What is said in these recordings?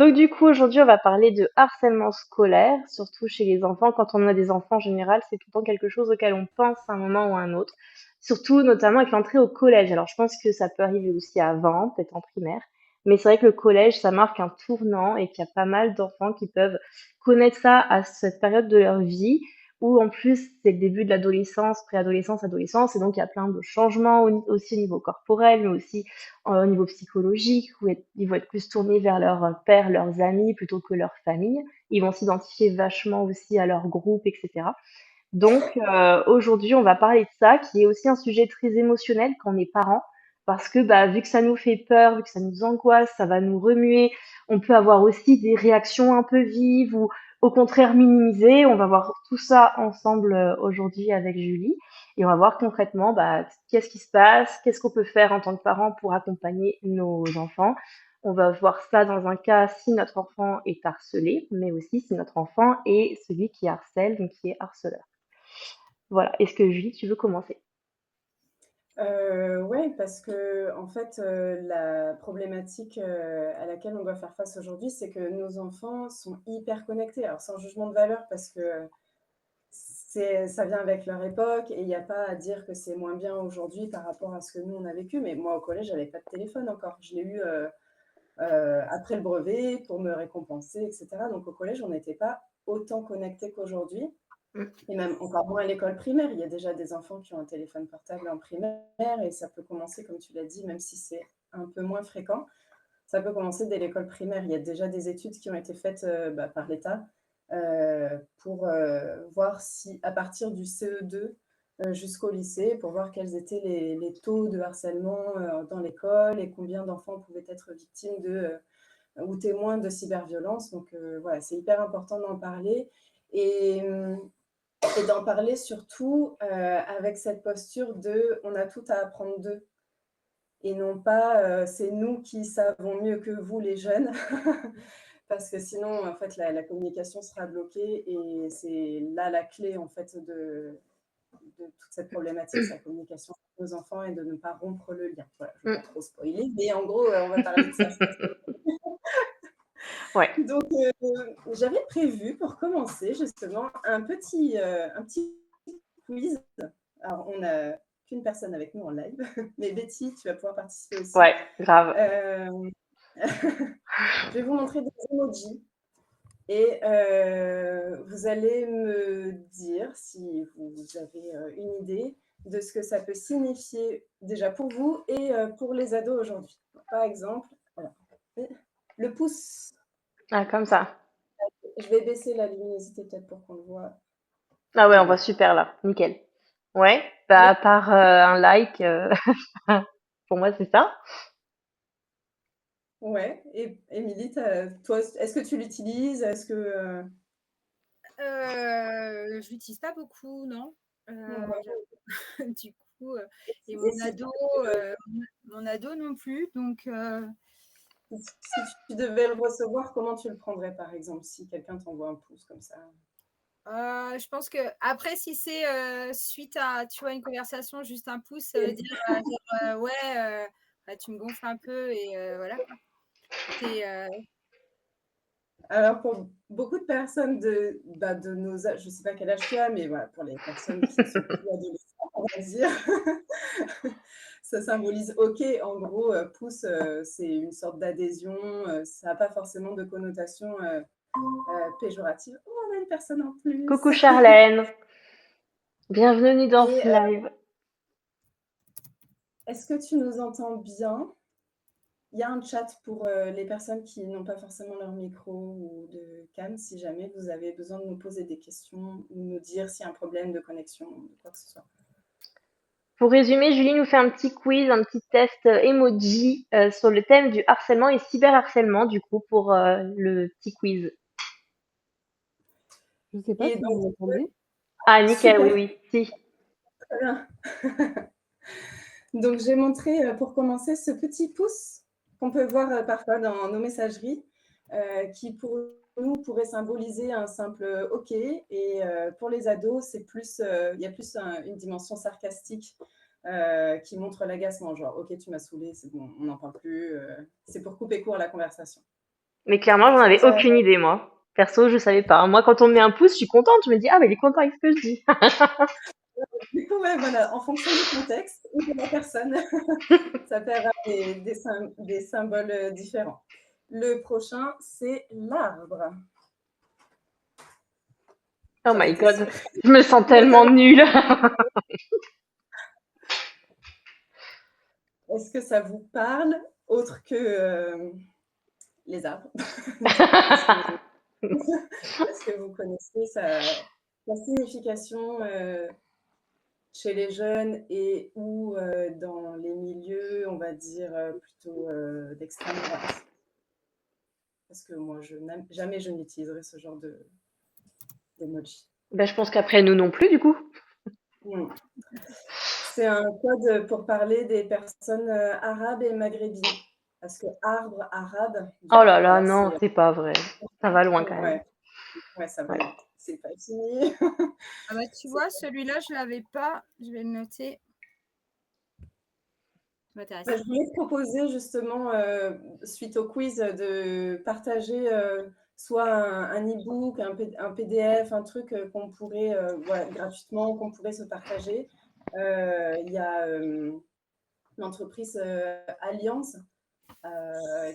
Donc du coup, aujourd'hui, on va parler de harcèlement scolaire, surtout chez les enfants. Quand on a des enfants en général, c'est tout le temps quelque chose auquel on pense à un moment ou à un autre. Surtout, notamment avec l'entrée au collège. Alors, je pense que ça peut arriver aussi avant, peut-être en primaire. Mais c'est vrai que le collège, ça marque un tournant et qu'il y a pas mal d'enfants qui peuvent connaître ça à cette période de leur vie où en plus c'est le début de l'adolescence, préadolescence, adolescence, et donc il y a plein de changements aussi au niveau corporel, mais aussi au niveau psychologique, où ils vont être plus tournés vers leur père, leurs amis, plutôt que leur famille. Ils vont s'identifier vachement aussi à leur groupe, etc. Donc aujourd'hui, on va parler de ça, qui est aussi un sujet très émotionnel quand on est parent, parce que bah, vu que ça nous fait peur, vu que ça nous angoisse, ça va nous remuer, on peut avoir aussi des réactions un peu vives ou au contraire minimisées. On va voir tout ça ensemble aujourd'hui avec Julie et on va voir concrètement bah, qu'est-ce qui se passe, qu'est-ce qu'on peut faire en tant que parent pour accompagner nos enfants. On va voir ça dans un cas si notre enfant est harcelé, mais aussi si notre enfant est celui qui harcèle, donc qui est harceleur. Voilà. Est-ce que Julie, tu veux commencer? Ouais, parce que en fait, la problématique, à laquelle on doit faire face aujourd'hui, c'est que nos enfants sont hyper connectés. Alors sans jugement de valeur parce que ça vient avec leur époque et il y a pas à dire que c'est moins bien aujourd'hui par rapport à ce que nous on a vécu. Mais moi au collège, j'avais pas de téléphone encore. Je l'ai eu, après le brevet pour me récompenser et cetera. Donc au collège, on n'était pas autant connectés qu'aujourd'hui. Mm. Et même encore moins à l'école primaire. Il y a déjà des enfants qui ont un téléphone portable en primaire et ça peut commencer, comme tu l'as dit, même si c'est un peu moins fréquent, ça peut commencer dès l'école primaire. Il y a déjà des études qui ont été faites par l'État pour voir si, à partir du CE2 jusqu'au lycée, pour voir quels étaient les taux de harcèlement dans l'école et combien d'enfants pouvaient être victimes ou témoins de cyberviolence. Donc voilà, c'est hyper important d'en parler. Et, et d'en parler surtout avec cette posture de on a tout à apprendre d'eux et non pas c'est nous qui savons mieux que vous les jeunes parce que sinon en fait la communication sera bloquée et c'est là la clé en fait de toute cette problématique, c'est la communication avec nos enfants et de ne pas rompre le lien. Voilà, je ne vais Mm. pas trop spoiler, mais en gros on va parler de ça. Ouais. Donc, j'avais prévu pour commencer justement un petit quiz. Alors, on n'a qu'une personne avec nous en live, mais Betty, tu vas pouvoir participer aussi. Ouais, grave. Euh, je vais vous montrer des emojis et vous allez me dire si vous avez une idée de ce que ça peut signifier déjà pour vous et pour les ados aujourd'hui. Par exemple, voilà, le pouce. Ah, comme ça. Je vais baisser la luminosité peut-être pour qu'on le voit. Ah ouais, on voit Voilà. super là. Nickel. Ouais, bah Oui, à part un like, pour moi c'est ça. ouais. Et Émilie, toi, est-ce que tu l'utilises? Est-ce que Je l'utilise pas beaucoup, non. ouais. Du coup, et Et si, mon ado non plus, donc si tu devais le recevoir, comment tu le prendrais, par exemple, si quelqu'un t'envoie un pouce comme ça? je pense que après si c'est, suite à, tu vois, une conversation, juste un pouce, ça veut Et- dire, genre, «Ouais, bah, tu me gonfles un peu» et voilà quoi. C'est, Alors, pour beaucoup de personnes de nos âges, je ne sais pas quel âge tu as, mais voilà, pour les personnes qui sont plus adolescentes, on va dire, ça symbolise OK. En gros, pouce, c'est une sorte d'adhésion. Ça n'a pas forcément de connotation péjorative. Oh, on a une personne en plus. Coucou Charlène, bienvenue dans Et ce live. est-ce que tu nous entends bien? Il y a un chat pour les personnes qui n'ont pas forcément leur micro ou de cam, si jamais vous avez besoin de nous poser des questions ou nous dire s'il y a un problème de connexion ou quoi que ce soit. Pour résumer, Julie nous fait un petit quiz, un petit test emoji sur le thème du harcèlement et cyberharcèlement, du coup, pour le petit quiz. Je ne sais pas Et si vous donc, m'entendez. Ah, nickel, oui, super, oui, si. très bien. Donc, j'ai montré pour commencer ce petit pouce qu'on peut voir parfois dans nos messageries, qui pour nous pourrait symboliser un simple OK. Et pour les ados, c'est plus, il y a plus une dimension sarcastique qui montre l'agacement, genre OK, tu m'as saoulé, c'est bon, on n'en parle plus. C'est pour couper court à la conversation. Mais clairement, j'en avais Ça, aucune idée, moi. Perso, je savais pas. Moi, quand on me met un pouce, je suis contente. Je me dis, ah, mais il est content avec ce que je dis. du coup, ouais, voilà, en fonction du contexte ou de la personne, ça peut avoir des symboles différents. Le prochain, c'est l'arbre. Oh J'en my étais god. sûre. Je me sens Tu vas tellement savoir. nulle. Est-ce que ça vous parle autre que les arbres? Est-ce que vous, est-ce que vous connaissez sa signification chez les jeunes et ou dans les milieux, on va dire, plutôt d'extrême droite? Parce que moi, jamais je n'utiliserai ce genre d'emoji. Ben, je pense qu'après nous non plus, du coup. Hmm. C'est un code pour parler des personnes arabes et maghrébines. Parce que arbre arabe, du Oh coup, là là, voilà, non, c'est. c'est pas vrai. Ça va loin quand même. Ouais, ouais, ça va Ouais. loin. C'est pas fini. Ah bah, tu vois, celui-là, je l'avais pas. Je vais le noter. Ça m'intéresse. Je voulais te proposer justement, suite au quiz, de partager soit un e-book, un PDF, un truc qu'on pourrait, voilà, gratuitement, qu'on pourrait se partager. Il y a l'entreprise Alliance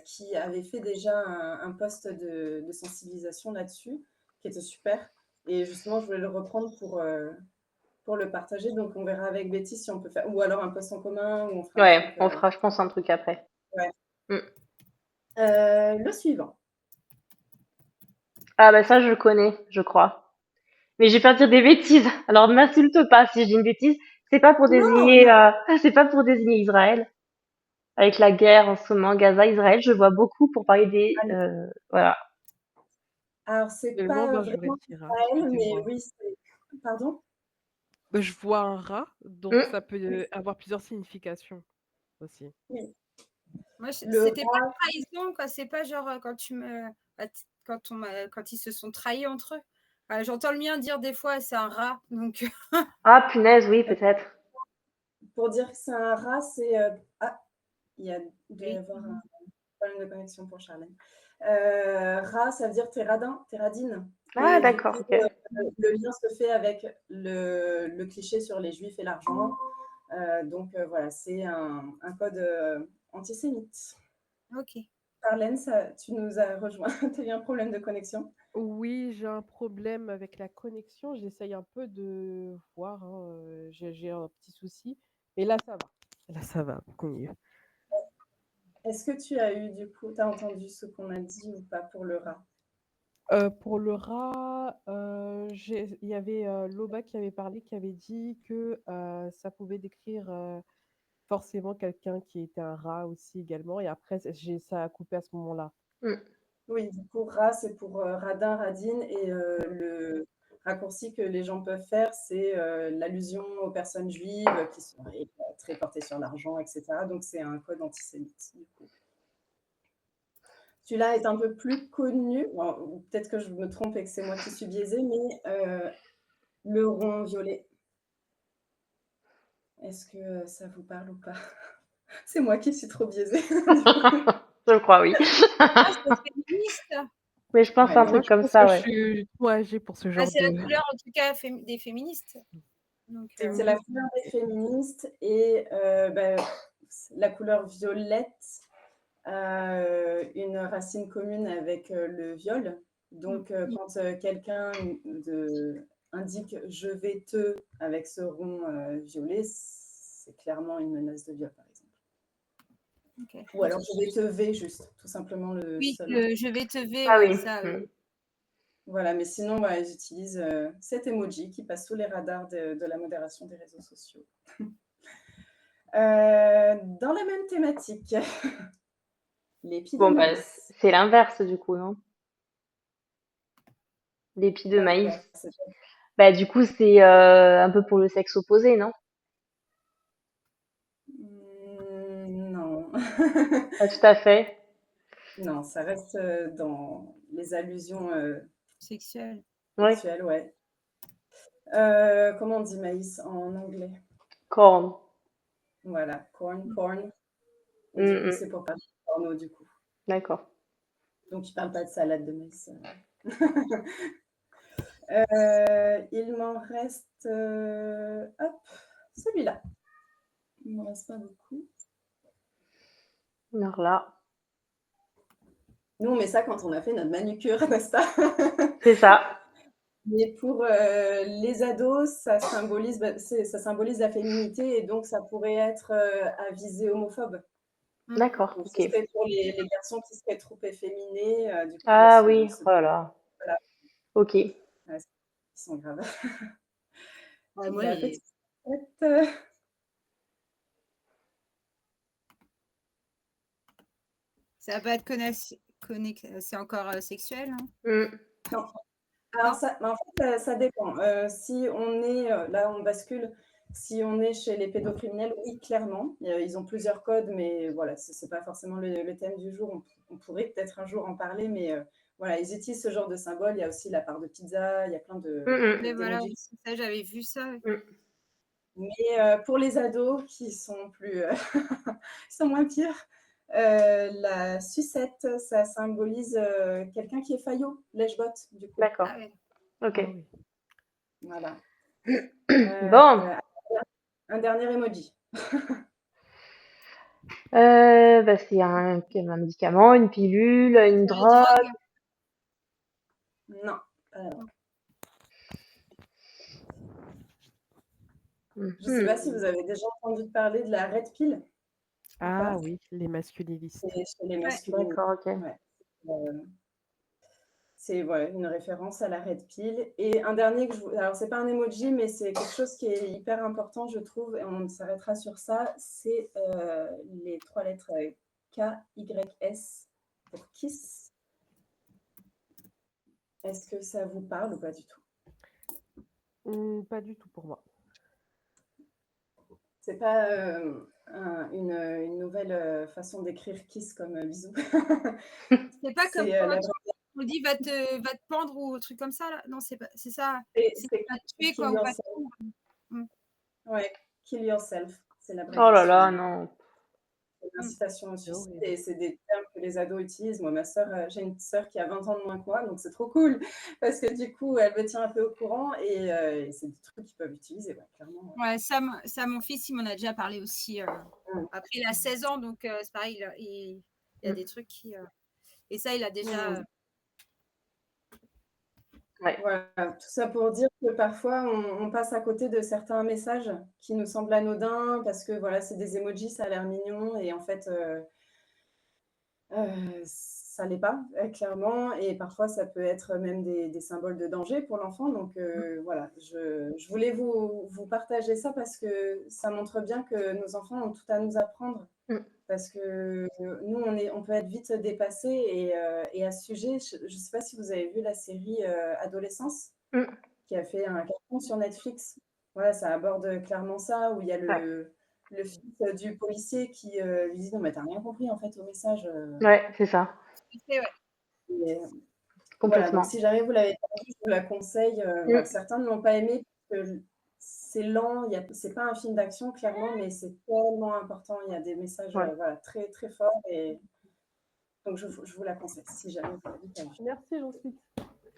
qui avait fait déjà un post de sensibilisation là-dessus, qui était super. Et justement, je voulais le reprendre pour le partager. Donc, on verra avec Betty si on peut faire, ou alors un post en commun, ou on fera un Ouais, truc. on fera, je pense, un truc après. Ouais. Mm. Le suivant. Ah bah ça, je connais, je crois. Mais j'ai peur de dire des bêtises. Alors ne m'insulte pas si je dis une bêtise. C'est pas pour Non, désigner, non. c'est pas pour désigner Israël. Avec la guerre en ce moment, Gaza-Israël, je vois beaucoup pour parler des, voilà. Alors, c'est Personnellement, pas moi, je vais vraiment dire, hein, Israël, mais excusez-moi. oui, c'est. Pardon? Je vois un rat, donc Mm. ça peut Oui, avoir plusieurs significations aussi. oui. Moi, Le c'était pas rat, trahison, quoi. C'est pas genre quand tu me. Quand ils se sont trahis entre eux. J'entends le mien dire des fois c'est un rat. Donc, Ah punaise, oui, peut-être. pour dire que c'est un rat, c'est. Ah, il doit y oui. avoir un problème de connexion pour Charlène. Rat, ça veut dire t'es radin, t'es radine. Ah Et du d'accord, coup, ok. le lien se fait avec le cliché sur les juifs et l'argent. Donc voilà, c'est un code antisémite. Ok. Charlène, tu nous as rejoint. Tu as eu un problème de connexion? Oui, j'ai un problème avec la connexion. J'essaye un peu de voir, hein, j'ai un petit souci. Et là, ça va. Là, ça va, beaucoup mieux. Est-ce que tu as eu, du coup, tu as entendu ce qu'on a dit ou pas pour le rat? Pour le rat, il y avait Loba qui avait parlé, qui avait dit que ça pouvait décrire forcément quelqu'un qui était un rat aussi également. Et après, ça a coupé à ce moment-là. Mm. Oui, du coup, rat, c'est pour radin, radine. Et le raccourci que les gens peuvent faire, c'est l'allusion aux personnes juives qui sont très portées sur l'argent, etc. Donc, c'est un code antisémite, du coup. Celui-là est un peu plus connu. Bon, peut-être que je me trompe et que c'est moi qui suis biaisée, mais le rond violet. Est-ce que ça vous parle ou pas? C'est moi qui suis trop biaisée. Je crois, oui. Ah, c'est féministe. Mais je pense à un Ouais. Moi, truc je comme pense que ça, je ouais. suis trop âgée pour ce genre C'est la de... couleur, en tout cas, des féministes. Donc, C'est la couleur des féministes et la couleur violette a une racine commune avec le viol. Donc, quand quelqu'un indique je vais te avec ce rond violet, c'est clairement une menace de viol, par exemple. ok. Ou alors je vais te V juste, tout simplement le Oui, seul. je vais te V, Ah ouais, oui. ça. Mm. Voilà, mais sinon, j'utilise cet emoji qui passe sous les radars de la modération des réseaux sociaux. Dans la même thématique, l'épi de Bon, bah, maïs. c'est l'inverse du coup, non? L'épi de maïs. L'inverse. Bah, du coup, c'est un peu pour le sexe opposé, non? Non. Pas tout à fait. Non, ça reste dans les allusions Sexuel. Oui. sexuelles, ouais. Comment on dit maïs en anglais? Corn. Voilà, corn. Et du Mm, coup, mm. c'est pour parler de porno, du coup. D'accord. Donc, tu parles pas de salade de maïs. Il m'en reste hop, celui-là. Il m'en reste pas beaucoup. Alors là, Nous, on met ça quand on a fait notre manucure, n'est-ce pas? c'est ça. Mais pour les ados, ça symbolise la féminité et donc ça pourrait être à visée homophobe. D'accord, Donc, ce ok. serait pour les garçons qui seraient trop efféminés. Du coup, il y Ah a oui, ce oh là là. voilà, Ok. ouais, ils sont graves. Ouais, moi, La les- petite tête. ça va pas être c'est encore sexuel. Hein. Mm. Non. Alors, Non. en fait, ça dépend. Si on est, là, on bascule. Si on est chez les pédocriminels, oui, clairement. Ils ont plusieurs codes, mais voilà, ce n'est pas forcément le thème du jour. On pourrait peut-être un jour en parler, mais voilà, ils utilisent ce genre de symbole. Il y a aussi la part de pizza, il y a plein Mais voilà, d'émojis. c'est ça, j'avais vu ça. Mais pour les ados qui sont qui sont moins pires, la sucette, ça symbolise quelqu'un qui est faillot, lèche-botte, du coup. D'accord. Ah ouais. Ok. Ah oui. Voilà. Bon. Un dernier emoji. Bah, c'est un médicament, une pilule, une C'est la drogue. drogue. Non. Je ne sais Mhm. pas si vous avez déjà entendu parler de la red pill. Ah oui, les masculinistes. C'est chez les Ouais. masculins. D'accord, ok. Ouais. C'est voilà, une référence à la red pill. Et un dernier alors c'est pas un emoji, mais c'est quelque chose qui est hyper important, je trouve, et on s'arrêtera sur ça. C'est les 3 lettres KYS pour Kiss. Est-ce que ça vous parle ou pas du tout? Pas du tout pour moi. C'est pas une nouvelle façon d'écrire kiss comme bisou. C'est pas comme C'est quand on dit va te pendre ou un truc comme ça là. Non, c'est pas, c'est ça. C'est va te tuer kill quoi ou va te yourself. pendre. Ouais, kill yourself, c'est Oh là l'abréviation. là, non. C'est l'incitation au suicide horrible. et c'est des termes que les ados utilisent. Moi, j'ai une sœur qui a 20 ans de moins que moi, donc c'est trop cool parce que du coup, elle me tient un peu au courant et c'est des trucs qu'ils peuvent utiliser, ouais, clairement. Ouais, ça, mon fils, il m'en a déjà parlé aussi. Après, il a 16 ans, donc c'est pareil, il y a des trucs qui. Et ça, il a déjà. Ouais. Voilà, tout ça pour dire que parfois, on passe à côté de certains messages qui nous semblent anodins parce que voilà, c'est des emojis, ça a l'air mignon et en fait, ça l'est pas, clairement et parfois ça peut être même des symboles de danger pour l'enfant donc voilà, je voulais vous partager ça parce que ça montre bien que nos enfants ont tout à nous apprendre parce que nous, on peut être vite dépassés et à ce sujet, je ne sais pas si vous avez vu la série Adolescence qui a fait un carton sur Netflix. Voilà, ça aborde clairement ça, où il y a le fils du policier qui lui dit non, mais t'as rien compris en fait au message. Ouais, c'est ça. Et, voilà, Complètement. donc si jamais vous l'avez pas vu, je vous la conseille. Voilà, certains ne l'ont pas aimé parce que c'est lent, c'est pas un film d'action clairement, mais c'est tellement important. Il y a des messages voilà, très très forts et donc je vous la conseille si jamais vous l'avez pas vu. Merci, Jean-Suite.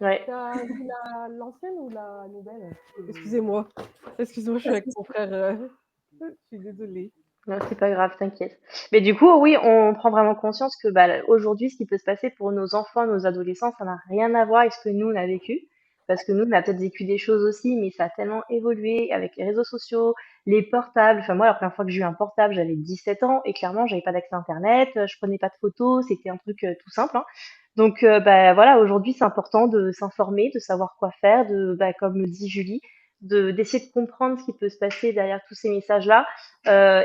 Ouais. Tu as vu l'ancienne ou la nouvelle? Excusez-moi. Excusez-moi, je suis avec mon frère. Je suis désolée. Non, c'est pas grave, t'inquiète. Mais du coup, oui, on prend vraiment conscience que bah, aujourd'hui, ce qui peut se passer pour nos enfants, nos adolescents, ça n'a rien à voir avec ce que nous, on a vécu. Parce que nous, on a peut-être vécu des choses aussi, mais ça a tellement évolué avec les réseaux sociaux, les portables. Enfin, moi, la première fois que j'ai eu un portable, j'avais 17 ans et clairement, j'avais pas d'accès à Internet, je prenais pas de photos, c'était un truc tout simple, hein. Donc, bah, voilà, aujourd'hui, c'est important de s'informer, de savoir quoi faire, bah, comme dit Julie, d'essayer de comprendre ce qui peut se passer derrière tous ces messages-là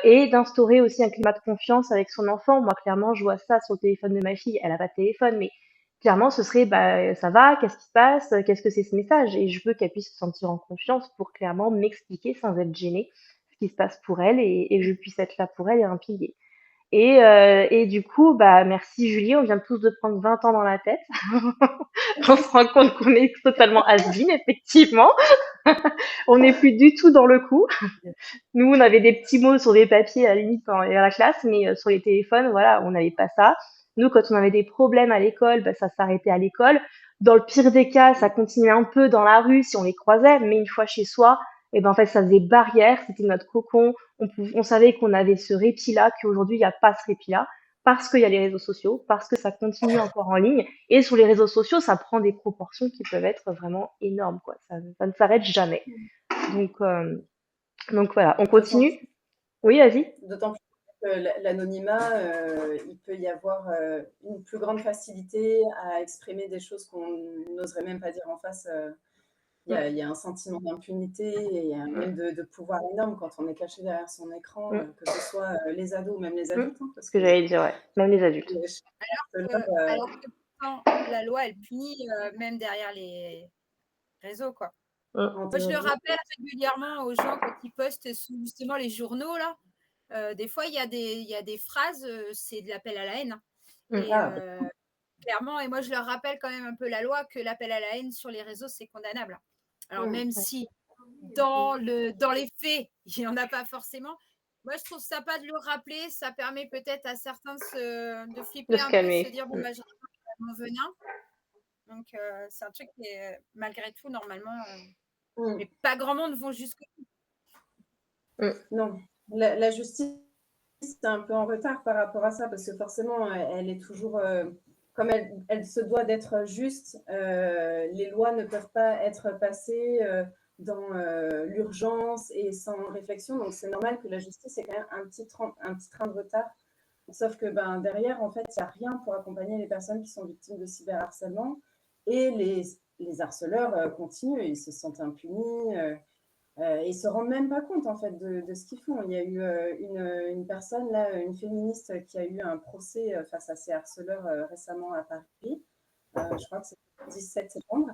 et d'instaurer aussi un climat de confiance avec son enfant. Moi, clairement, je vois ça sur le téléphone de ma fille. Elle a pas de téléphone, mais clairement, ce serait, bah, ça va, qu'est-ce qui se passe, qu'est-ce que c'est ce message? Et je veux qu'elle puisse se sentir en confiance pour clairement m'expliquer sans être gênée ce qui se passe pour elle et que je puisse être là pour elle et un pilier. Et du coup, bah, merci Julie, on vient tous de prendre 20 ans dans la tête. On se rend compte qu'on est totalement has-been, effectivement. On n'est plus du tout dans le coup. Nous, on avait des petits mots sur des papiers à la limite à la classe, mais sur les téléphones, voilà, on n'avait pas ça. Nous, quand on avait des problèmes à l'école, bah, ça s'arrêtait à l'école. Dans le pire des cas, ça continuait un peu dans la rue si on les croisait, mais une fois chez soi, et ben en fait, ça faisait barrière, c'était notre cocon. On savait qu'on avait ce répit-là, qu'aujourd'hui, il n'y a pas ce répit-là, parce qu'il y a les réseaux sociaux, parce que ça continue encore en ligne. Et sur les réseaux sociaux, ça prend des proportions qui peuvent être vraiment énormes, quoi. Ça ne s'arrête jamais. Donc, euh, donc voilà, on D'autant continue. Oui, vas-y. d'autant plus que l'anonymat, il peut y avoir une plus grande facilité à exprimer des choses qu'on n'oserait même pas dire en face. Il y a un sentiment d'impunité et même de pouvoir énorme quand on est caché derrière son écran, Mm, que ce soit les ados ou même les mm. adultes, hein, parce Ce que que j'allais dire, ouais. Même les adultes. les harceleurs, Alors que pourtant, la loi, elle punit même derrière les réseaux, quoi. Mm. en Moi, je le théorie, rappelle régulièrement aux gens quand ils postent sous justement les journaux, là. Des fois, il y a des phrases, c'est de l'appel à la haine, hein. Mm. Et ah, clairement, et moi, je leur rappelle quand même un peu la loi, que l'appel à la haine sur les réseaux, c'est condamnable. Alors, Mm. même Ouais. si dans les faits, il n'y en a pas forcément, moi, je trouve sympa de le rappeler. Ça permet peut-être à certains de De flipper se un peu, calmer. se dire, bon, Mm. bah, j'ai mon venin. Donc, c'est un truc qui est, malgré tout, normalement, mais pas grand monde vont jusque. Mm. non, la justice est un peu en retard par rapport à ça, parce que forcément, elle est toujours, comme elle se doit d'être juste, les lois ne peuvent pas être passées dans l'urgence et sans réflexion. Donc, c'est normal que la justice ait quand même un petit train de retard. Sauf que ben, derrière, en fait, il n'y a rien pour accompagner les personnes qui sont victimes de cyberharcèlement. Et les harceleurs continuent, ils se sentent impunis. Ils ne se rendent même pas compte en fait de ce qu'ils font. Il y a eu une personne, là, une féministe, qui a eu un procès face à ces harceleurs récemment à Paris. Je crois que c'est le 17 septembre.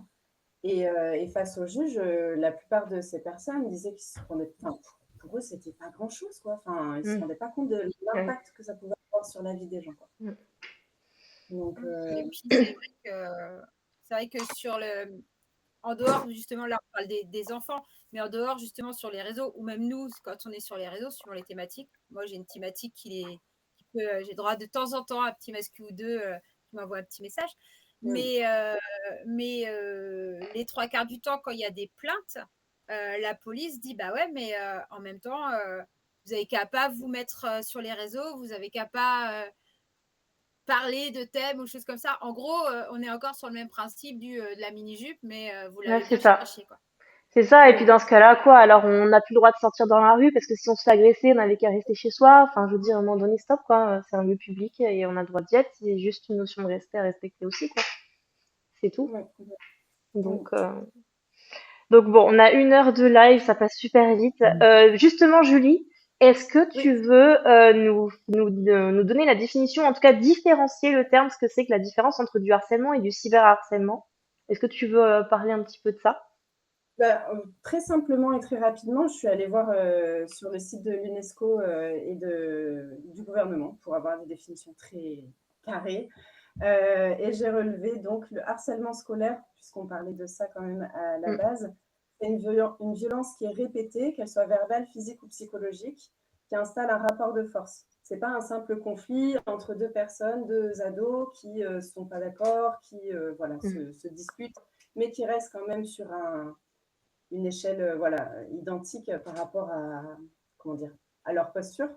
Et face au juge, la plupart de ces personnes disaient qu'ils se rendaient, enfin, pour eux, c'était pas grand-chose, quoi. Enfin, ils ne se Mm. rendaient pas compte de Ouais. l'impact que ça pouvait avoir sur la vie des gens, quoi. Mm. Donc, Et puis, c'est vrai que sur le, en dehors, justement, là, on parle des enfants, mais en dehors, justement, sur les réseaux, ou même nous, quand on est sur les réseaux, suivant les thématiques, moi, j'ai une thématique qui peut, j'ai droit de temps en temps à un petit masque ou deux qui m'envoie un petit message. Mais, les trois quarts du temps, quand il y a des plaintes, la police dit, bah ouais, mais en même temps, vous n'avez qu'à pas vous mettre sur les réseaux, vous n'avez qu'à pas parler de thèmes ou choses comme ça. En gros, on est encore sur le même principe de la mini-jupe, mais vous Ouais, l'avez c'est bien ça. cherché, quoi. C'est ça, et puis oui, dans ce cas-là, quoi, alors on n'a plus le droit de sortir dans la rue parce que si on se fait agresser, on avait qu'à rester chez soi. Enfin, je veux dire, à un moment donné, stop, quoi. C'est un lieu public et on a le droit d'y être. C'est juste une notion de respect à respecter aussi, quoi. C'est tout. oui, oui. Donc, euh, donc bon, on a 1 heure de live, ça passe super vite. Justement, Julie, est-ce que tu Oui. veux nous donner la définition, en tout cas différencier le terme, ce que c'est que la différence entre du harcèlement et du cyberharcèlement? Est-ce que tu veux parler un petit peu de ça? Bah, très simplement et très rapidement, je suis allée voir sur le site de l'UNESCO et du gouvernement pour avoir des définitions très carrées. Et j'ai relevé donc le harcèlement scolaire, puisqu'on parlait de ça quand même à la Mm, base. C'est une violence qui est répétée, qu'elle soit verbale, physique ou psychologique, qui installe un rapport de force. Ce n'est pas un simple conflit entre deux personnes, deux ados qui ne sont pas d'accord, qui voilà, mm, se disputent, mais qui restent quand même sur une échelle voilà, identique par rapport à, comment dire, à leur posture.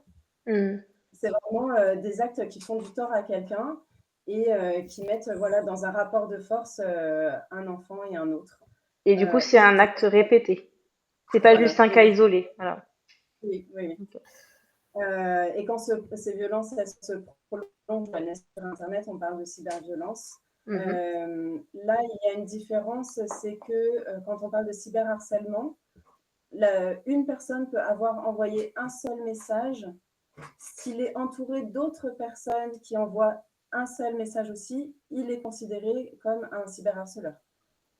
mm. C'est vraiment des actes qui font du tort à quelqu'un et qui mettent voilà, dans un rapport de force un enfant et un autre. Et du coup, c'est Et un qui, acte répété. C'est pas juste voilà, un cas isolé. Voilà. oui, oui, oui. Ok. Et quand ces violences elles se prolongent sur Internet, on parle de cyberviolence. Mhm. Là, il y a une différence, c'est que quand on parle de cyberharcèlement, une personne peut avoir envoyé un seul message. S'il est entouré d'autres personnes qui envoient un seul message aussi, il est considéré comme un cyberharceleur.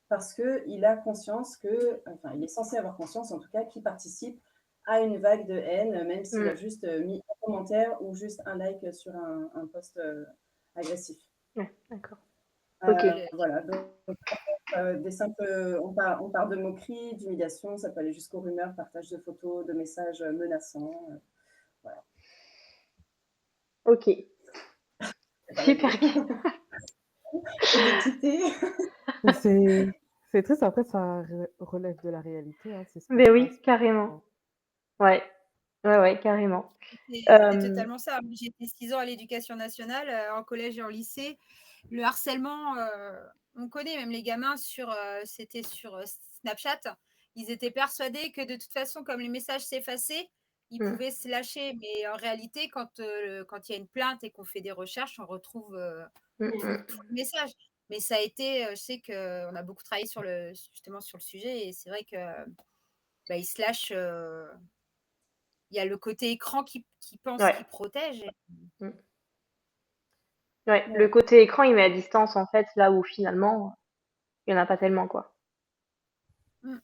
Parce qu'il a conscience que, enfin, il est censé avoir conscience en tout cas, qu'il participe à une vague de haine, même s'il a Mm. juste mis un commentaire ou juste un like sur un post agressif. Ouais, d'accord. Ok. Voilà, donc des simples, on part de moqueries, d'humiliation, ça peut aller jusqu'aux rumeurs, partage de photos, de messages menaçants. Voilà. Ok. C'est pas Super réglé. Et de quitter. Mais c'est triste, après, ça relève de la réalité, hein, c'est ce qui Mais se oui, passe. carrément. Ouais. Ouais, ouais, carrément. C'est Euh, totalement ça. J'ai été 6 ans à l'éducation nationale, en collège et en lycée. Le harcèlement, on connaît même les gamins c'était sur Snapchat. Ils étaient persuadés que de toute façon, comme les messages s'effaçaient, ils mm, pouvaient se lâcher. Mais en réalité, quand il y a une plainte et qu'on fait des recherches, on retrouve mm, Mm. tout le message. Mais ça a été, je sais qu'on a beaucoup travaillé justement sur le sujet et c'est vrai que bah, ils se lâchent. Il y a le côté écran qui pense ouais. qu'il protège. Mm. Ouais. Le Ouais. côté écran, il met à distance, en fait, là où finalement, il y en a pas tellement, quoi. Mm.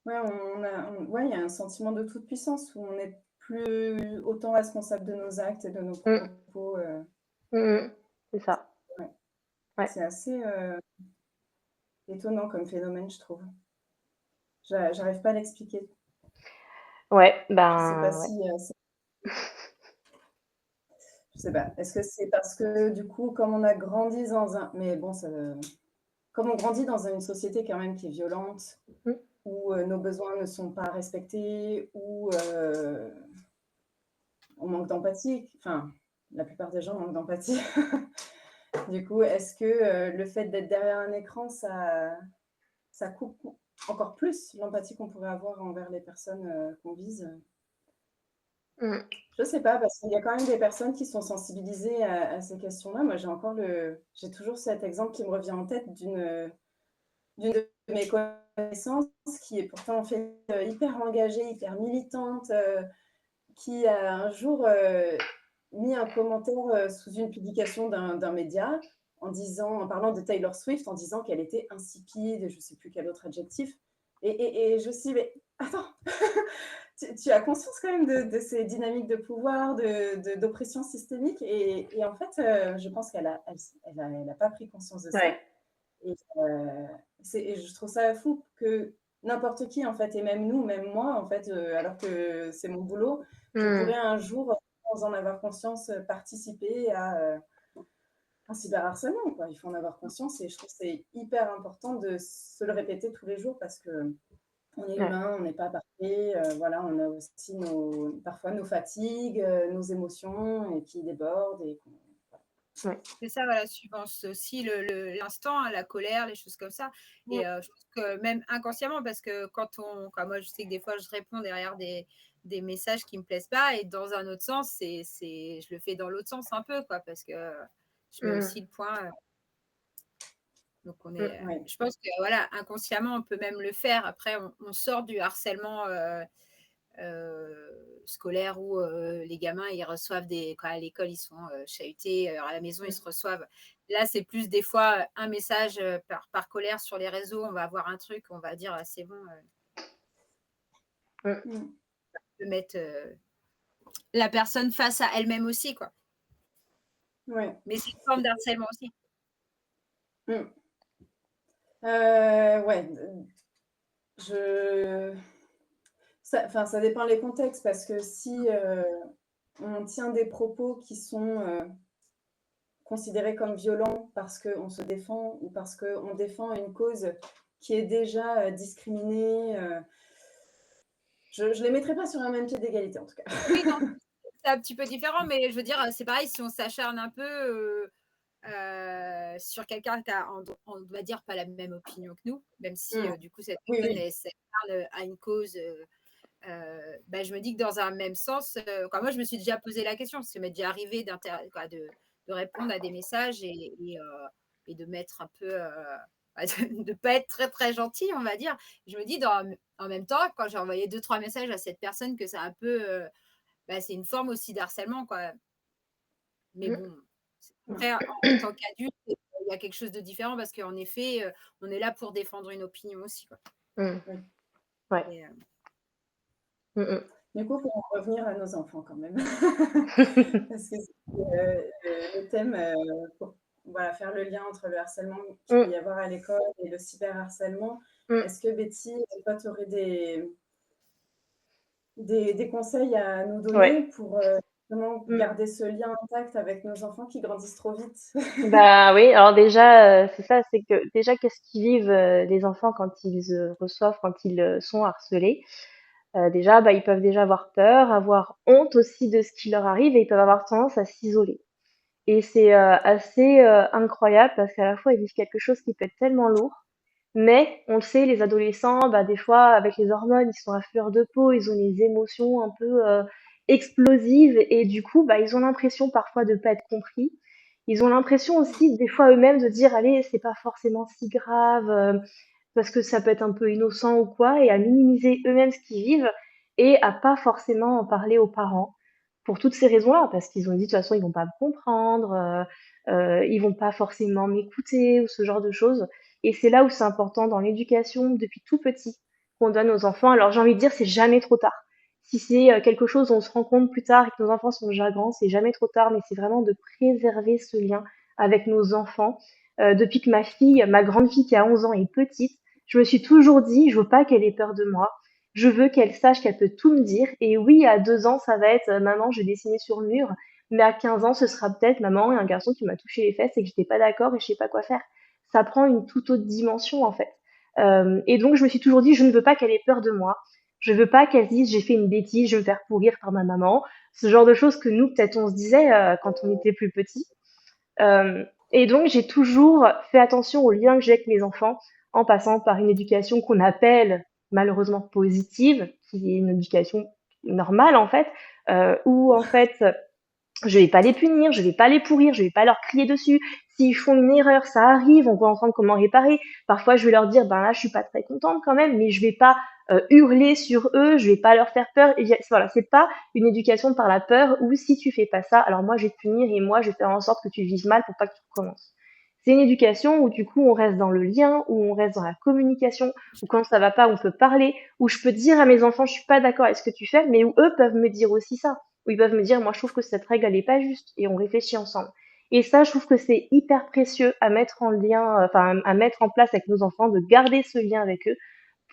Ouais, ouais, il y a un sentiment de toute puissance où on n'est plus autant responsable de nos actes et de nos Mm, propos. mm, mm. C'est ça. Ouais. Ouais. C'est assez étonnant comme phénomène, je trouve. J'arrive pas à l'expliquer. Ouais, Je sais pas ben, ouais. si je sais pas. Est-ce que c'est parce que du coup, comme on a grandi dans un, mais bon, comme on grandit dans une société quand même qui est violente, Mm, où nos besoins ne sont pas respectés, où on manque d'empathie. Enfin, la plupart des gens manquent d'empathie. Du coup, est-ce que le fait d'être derrière un écran, ça coupe encore plus l'empathie qu'on pourrait avoir envers les personnes qu'on vise? mm. Je sais pas, parce qu'il y a quand même des personnes qui sont sensibilisées à ces questions-là. Moi, j'ai toujours cet exemple qui me revient en tête d'une de mes connaissances qui est pourtant en fait hyper engagée, hyper militante, qui a un jour mis un commentaire sous une publication d'un média en parlant de Taylor Swift, en disant qu'elle était insipide, je ne sais plus quel autre adjectif. Et je me suis dit, mais attends, tu as conscience quand même de ces dynamiques de pouvoir, d'oppression systémique. Et en fait, je pense qu'elle a pas pris conscience de ça. Ouais. Et, et je trouve ça fou que n'importe qui, en fait, et même nous, même moi, en fait, alors que c'est mon boulot, je Mm. pourrais un jour, sans en avoir conscience, participer à un cyberharcèlement, quoi. Il faut en avoir conscience et je trouve que c'est hyper important de se le répéter tous les jours parce que on est Ouais. humain, on n'est pas parfait, voilà, on a aussi parfois nos fatigues, nos émotions et qui débordent et Ouais. C'est ça, voilà, suivant aussi l'instant, hein, la colère, les choses comme ça. Et je pense que même inconsciemment, parce que quand moi, je sais que des fois, je réponds derrière des messages qui me plaisent pas, et dans un autre sens, je le fais dans l'autre sens un peu, quoi, parce que je mets Mm, aussi le point. Donc mm. ouais. je pense que voilà, inconsciemment, on peut même le faire. Après, on sort du harcèlement scolaire où les gamins ils reçoivent quand à l'école ils sont chahutés, à la maison ils se reçoivent. Là, c'est plus des fois un message par colère sur les réseaux, on va avoir un truc, on va dire ah, c'est bon, Mm. de mettre la personne face à elle-même aussi, quoi. Ouais. Mais c'est une forme d'harcèlement aussi. Mm. Ouais, ça dépend les contextes parce que si on tient des propos qui sont considérés comme violents parce qu'on se défend ou parce qu'on défend une cause qui est déjà discriminée, je ne les mettrai pas sur un même pied d'égalité en tout cas. Oui, non, c'est un petit peu différent, mais je veux dire, c'est pareil, si on s'acharne un peu sur quelqu'un qui a, on va dire, pas la même opinion que nous, même si Mm. du coup cette Oui, personne oui. s'acharne à une cause, bah, je me dis que dans un même sens, moi je me suis déjà posé la question, parce que ça m'est déjà arrivé de répondre à des messages et de mettre un peu, de ne pas être très très gentil, on va dire. Je me dis en même temps, quand j'ai envoyé 2-3 messages à cette personne, que c'est un peu, c'est une forme aussi d'harcèlement, quoi. Mais Mm. bon, Mm. après, en tant qu'adulte, il y a quelque chose de différent parce qu'en effet, on est là pour défendre une opinion aussi, quoi. Mm. Oui. Ouais. Et, Mm, mm. Du coup, pour en revenir à nos enfants quand même, parce que c'est le thème, pour voilà, faire le lien entre le harcèlement qu'il peut Mm, y avoir à l'école et le cyberharcèlement. mm. Est-ce que Betty, toi, tu aurais des conseils à nous Ouais. donner pour Comment Mm. garder ce lien intact avec nos enfants qui grandissent trop vite? Bah oui, alors déjà, c'est ça, c'est que déjà, qu'est-ce qu'ils vivent les enfants quand ils reçoivent, quand ils sont harcelés? Déjà, bah, ils peuvent déjà avoir peur, avoir honte aussi de ce qui leur arrive et ils peuvent avoir tendance à s'isoler. Et c'est assez incroyable parce qu'à la fois ils vivent quelque chose qui peut être tellement lourd, mais on le sait, les adolescents, bah, des fois avec les hormones, ils sont à fleur de peau, ils ont les émotions un peu explosives et du coup, bah, ils ont l'impression parfois de pas être compris. Ils ont l'impression aussi des fois eux-mêmes de dire allez, c'est pas forcément si grave parce que ça peut être un peu innocent ou quoi, et à minimiser eux-mêmes ce qu'ils vivent et à pas forcément en parler aux parents pour toutes ces raisons-là, parce qu'ils ont dit de toute façon ils vont pas me comprendre, ils vont pas forcément m'écouter ou ce genre de choses. Et c'est là où c'est important dans l'éducation depuis tout petit qu'on donne aux enfants. Alors j'ai envie de dire c'est jamais trop tard. Si c'est quelque chose où on se rend compte plus tard et que nos enfants sont déjà grands, c'est jamais trop tard, mais c'est vraiment de préserver ce lien avec nos enfants. Depuis que ma grande fille qui a 11 ans est petite, je me suis toujours dit, je veux pas qu'elle ait peur de moi. Je veux qu'elle sache qu'elle peut tout me dire. Et oui, à 2 ans, ça va être maman, je vais dessiner sur le mur. Mais à 15 ans, ce sera peut-être maman et un garçon qui m'a touché les fesses et que j'étais pas d'accord et je sais pas quoi faire. Ça prend une toute autre dimension en fait. Et donc je me suis toujours dit, je ne veux pas qu'elle ait peur de moi. Je veux pas qu'elle se dise j'ai fait une bêtise, je vais me faire pourrir par ma maman. Ce genre de choses que nous peut-être on se disait quand on était plus petit. Et donc, j'ai toujours fait attention aux liens que j'ai avec mes enfants en passant par une éducation qu'on appelle malheureusement positive, qui est une éducation normale en fait, où en fait je vais pas les punir, je vais pas les pourrir, je vais pas leur crier dessus. S'ils font une erreur, ça arrive, on va entendre comment réparer. Parfois, je vais leur dire, ben là, je suis pas très contente quand même, mais je vais pas hurler sur eux, je vais pas leur faire peur. Et voilà, c'est pas une éducation par la peur où si tu fais pas ça, alors moi, je vais te punir et moi, je vais faire en sorte que tu vives mal pour pas que tu recommences. C'est une éducation où du coup, on reste dans le lien, où on reste dans la communication, où quand ça va pas, on peut parler, où je peux dire à mes enfants, je suis pas d'accord avec ce que tu fais, mais où eux peuvent me dire aussi ça où ils peuvent me dire, moi je trouve que cette règle elle est pas juste et on réfléchit ensemble. Et ça, je trouve que c'est hyper précieux à mettre en lien, enfin à mettre en place avec nos enfants, de garder ce lien avec eux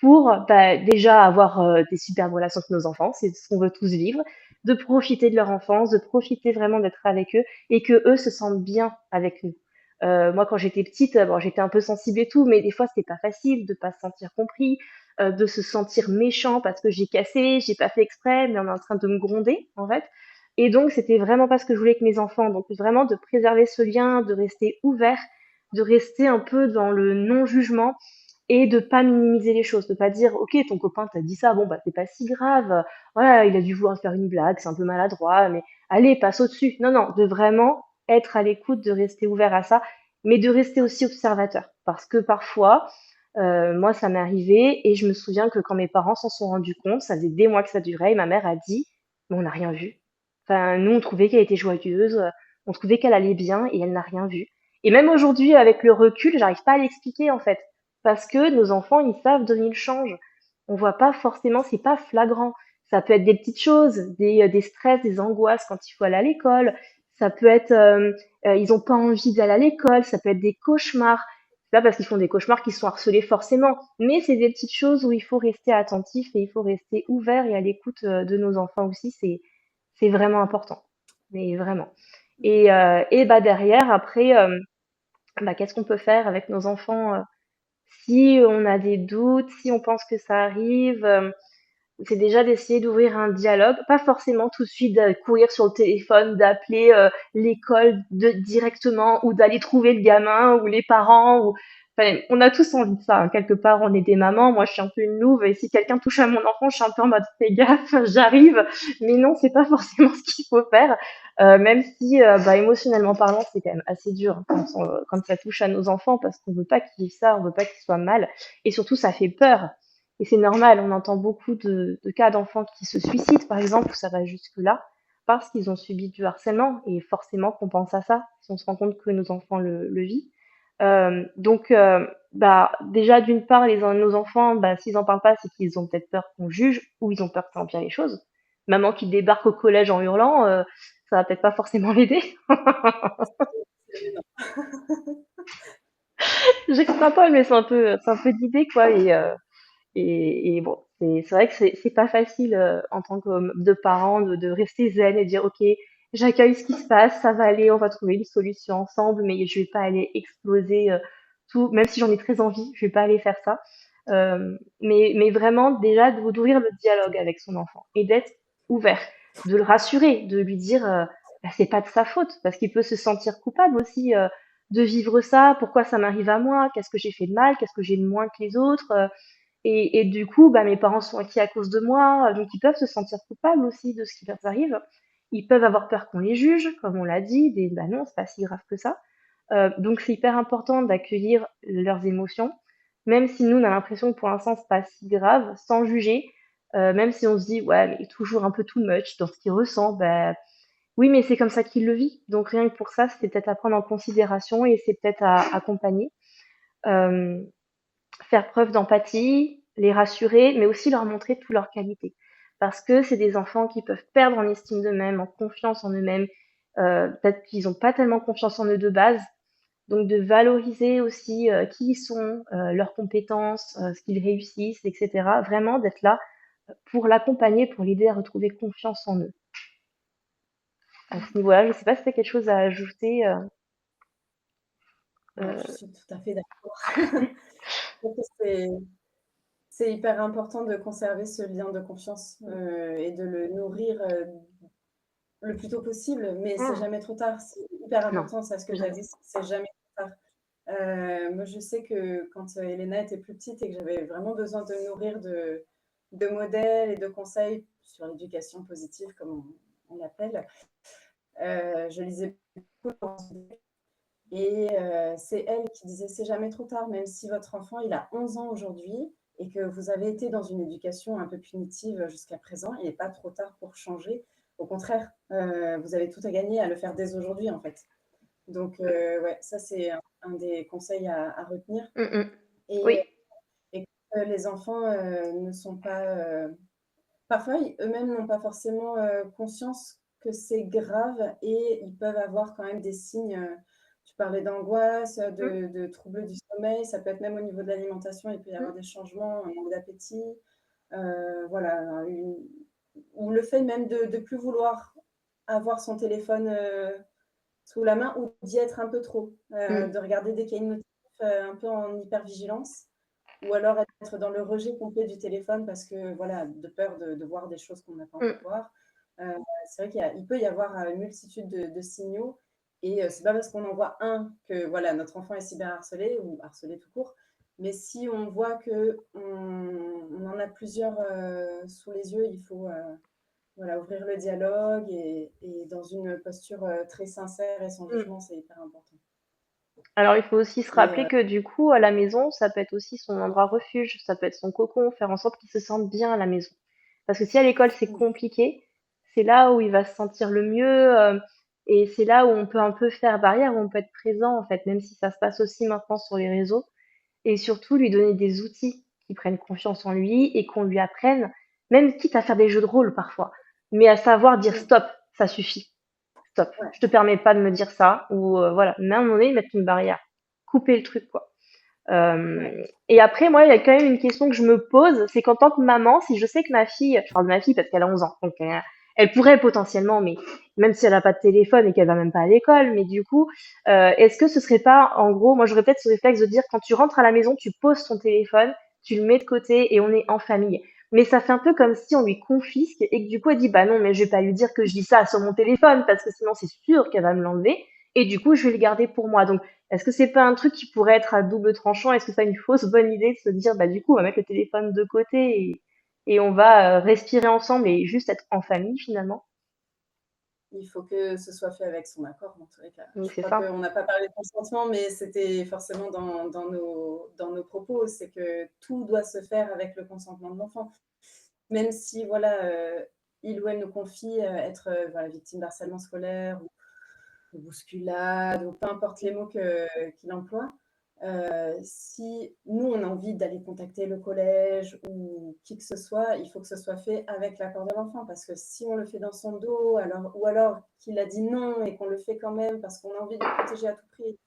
pour bah, déjà avoir des superbes relations avec nos enfants, c'est ce qu'on veut tous vivre, de profiter de leur enfance, de profiter vraiment d'être avec eux et que eux se sentent bien avec nous. Moi, quand j'étais petite, bon, j'étais un peu sensible et tout, mais des fois, c'était pas facile de pas se sentir compris, de se sentir méchant parce que j'ai cassé, j'ai pas fait exprès, mais on est en train de me gronder, en fait. Et donc, c'était vraiment pas ce que je voulais avec mes enfants. Donc, vraiment de préserver ce lien, de rester ouvert, de rester un peu dans le non-jugement et de pas minimiser les choses, de pas dire ok ton copain t'a dit ça, bon bah c'est pas si grave, voilà il a dû vouloir faire une blague, c'est un peu maladroit, mais allez passe au-dessus. Non non, de vraiment être à l'écoute, de rester ouvert à ça, mais de rester aussi observateur, parce que parfois moi ça m'est arrivé et je me souviens que quand mes parents s'en sont rendus compte, ça faisait des mois que ça durait et ma mère a dit mais on n'a rien vu. Enfin nous on trouvait qu'elle était joyeuse, on trouvait qu'elle allait bien et elle n'a rien vu. Et même aujourd'hui avec le recul, j'arrive pas à l'expliquer en fait parce que nos enfants, ils savent donner le change. On voit pas forcément, c'est pas flagrant. Ça peut être des petites choses, des stress, des angoisses quand il faut aller à l'école. Ça peut être, ils ont pas envie d'aller à l'école. Ça peut être des cauchemars. C'est pas parce qu'ils font des cauchemars qu'ils sont harcelés forcément. Mais c'est des petites choses où il faut rester attentif et il faut rester ouvert et à l'écoute de nos enfants aussi. C'est vraiment important. Mais vraiment. Et bah derrière, après, bah, qu'est-ce qu'on peut faire avec nos enfants si on a des doutes, si on pense que ça arrive, c'est déjà d'essayer d'ouvrir un dialogue, pas forcément tout de suite de courir sur le téléphone, d'appeler l'école directement ou d'aller trouver le gamin ou les parents. Ou... Enfin, on a tous envie de ça, hein. Quelque part, on est des mamans. Moi, je suis un peu une louve et si quelqu'un touche à mon enfant, je suis un peu en mode fais gaffe, j'arrive. Mais non, c'est pas forcément ce qu'il faut faire. Même si, bah, émotionnellement parlant, c'est quand même assez dur hein, quand ça touche à nos enfants parce qu'on veut pas qu'ils vivent ça, on veut pas qu'ils soient mal. Et surtout, ça fait peur. Et c'est normal, on entend beaucoup de cas d'enfants qui se suicident, par exemple, où ça va jusque-là, parce qu'ils ont subi du harcèlement, et forcément qu'on pense à ça, si on se rend compte que nos enfants le vivent. Donc, bah, déjà, d'une part, nos enfants, bah, s'ils en parlent pas, c'est qu'ils ont peut-être peur qu'on juge, ou ils ont peur que ça empire les choses. Maman qui débarque au collège en hurlant, ça va peut-être pas forcément l'aider. J'extrapole, mais c'est un peu l'idée, quoi, et bon, C'est vrai que c'est pas facile en tant que de parent de rester zen et dire ok, j'accueille ce qui se passe, ça va aller, on va trouver une solution ensemble, mais je vais pas aller exploser tout, même si j'en ai très envie, je vais pas aller faire ça. Mais vraiment déjà d'ouvrir le dialogue avec son enfant et d'être ouvert, de le rassurer, de lui dire bah, c'est pas de sa faute parce qu'il peut se sentir coupable aussi de vivre ça. Pourquoi ça m'arrive à moi? Qu'est-ce que j'ai fait de mal? Qu'est-ce que j'ai de moins que les autres? Et du coup, bah, mes parents sont inquiets à cause de moi, donc ils peuvent se sentir coupables aussi de ce qui leur arrive. Ils peuvent avoir peur qu'on les juge, comme on l'a dit, des bah non, c'est pas si grave que ça. Donc c'est hyper important d'accueillir leurs émotions, même si nous on a l'impression que pour l'instant c'est pas si grave, sans juger, même si on se dit ouais mais toujours un peu too much dans ce qu'il ressent, bah oui mais c'est comme ça qu'il le vit. Donc rien que pour ça, c'est peut-être à prendre en considération et c'est peut-être à accompagner. Euh, Faire preuve d'empathie, les rassurer, mais aussi leur montrer toutes leurs qualités. Parce que c'est des enfants qui peuvent perdre en estime d'eux-mêmes, en confiance en eux-mêmes. Peut-être qu'ils n'ont pas tellement confiance en eux de base. Donc de valoriser aussi qui ils sont, leurs compétences, ce qu'ils réussissent, etc. Vraiment d'être là pour l'accompagner, pour l'aider à retrouver confiance en eux. À ce niveau-là, je ne sais pas si tu as quelque chose à ajouter. Alors, je Euh, suis tout à fait d'accord. Je trouve que c'est hyper important de conserver ce lien de confiance et de le nourrir le plus tôt possible, mais c'est hmm, jamais trop tard. C'est hyper non, important, ça, ce que tu as jamais. dit, c'est jamais trop tard. Moi, je sais que quand Elena était plus petite et que j'avais vraiment besoin de nourrir de modèles et de conseils sur l'éducation positive, comme on l'appelle, je lisais beaucoup. Et c'est elle qui disait, c'est jamais trop tard, même si votre enfant, il a 11 ans aujourd'hui et que vous avez été dans une éducation un peu punitive jusqu'à présent, il n'est pas trop tard pour changer. Au contraire, vous avez tout à gagner à le faire dès aujourd'hui, en fait. Donc, ouais, ça, c'est un des conseils à retenir. Hmm, hmm. Et, Oui. et que les enfants ne sont pas... parfois, eux-mêmes n'ont pas forcément conscience que c'est grave et ils peuvent avoir quand même des signes. Tu parlais d'angoisse, Hmm, de troubles du sommeil, ça peut être même au niveau de l'alimentation, il peut y hmm, avoir des changements, un manque d'appétit, voilà, ou le fait même de ne plus vouloir avoir son téléphone sous la main ou d'y être un peu trop, hmm, de regarder dès qu'il y a une notif un peu en hypervigilance, ou alors être dans le rejet complet du téléphone parce que voilà, de peur de voir des choses qu'on n'a pas envie de hmm. voir. C'est vrai qu'il peut y avoir une multitude de signaux et c'est pas parce qu'on en voit un que voilà, notre enfant est cyberharcelé ou harcelé tout court, mais si on voit qu'on en a plusieurs sous les yeux, il faut voilà, ouvrir le dialogue et dans une posture très sincère et sans Hmm. jugement, c'est hyper important. Alors, il faut aussi se Et rappeler que du coup, à la maison, ça peut être aussi son endroit refuge, ça peut être son cocon, faire en sorte qu'il se sente bien à la maison. Parce que si à l'école c'est compliqué, c'est là où il va se sentir le mieux, et c'est là où on peut un peu faire barrière, où on peut être présent en fait, même si ça se passe aussi maintenant sur les réseaux, et surtout lui donner des outils qui prennent confiance en lui et qu'on lui apprenne, même quitte à faire des jeux de rôle parfois, mais à savoir dire stop, ça suffit. Stop, ouais, je te permets pas de me dire ça, ou voilà, mais à un moment donné, mettre une barrière, couper le truc, quoi. Euh, ouais. et après, moi, il y a quand même une question que je me pose, c'est qu'en tant que maman, si je sais que ma fille, je parle de ma fille parce qu'elle a 11 ans, donc elle pourrait potentiellement, mais même si elle n'a pas de téléphone et qu'elle va même pas à l'école, mais du coup, est-ce que ce serait pas, en gros, moi j'aurais peut-être ce réflexe de dire quand tu rentres à la maison, tu poses ton téléphone, tu le mets de côté et on est en famille. Mais ça fait un peu comme si on lui confisque et que du coup elle dit bah non mais je vais pas lui dire que je dis ça sur mon téléphone parce que sinon c'est sûr qu'elle va me l'enlever et du coup je vais le garder pour moi. Donc est-ce que c'est pas un truc qui pourrait être à double tranchant? Est-ce que c'est une fausse bonne idée de se dire, bah du coup, on va mettre le téléphone de côté et on va respirer ensemble et juste être en famille finalement? Il faut que ce soit fait avec son accord, dans tous les cas. Donc Je c'est crois ça. qu'on n'a pas parlé de consentement, mais c'était forcément dans nos propos, c'est que tout doit se faire avec le consentement de l'enfant. Même si, voilà, il ou elle nous confie être voilà, victime d'harcèlement scolaire ou de bousculade, ou peu importe les mots qu'il emploie, si nous, on a envie d'aller contacter le collège ou qui que ce soit, il faut que ce soit fait avec l'accord de l'enfant. Parce que si on le fait dans son dos, alors, ou alors qu'il a dit non et qu'on le fait quand même parce qu'on a envie de le protéger à tout prix,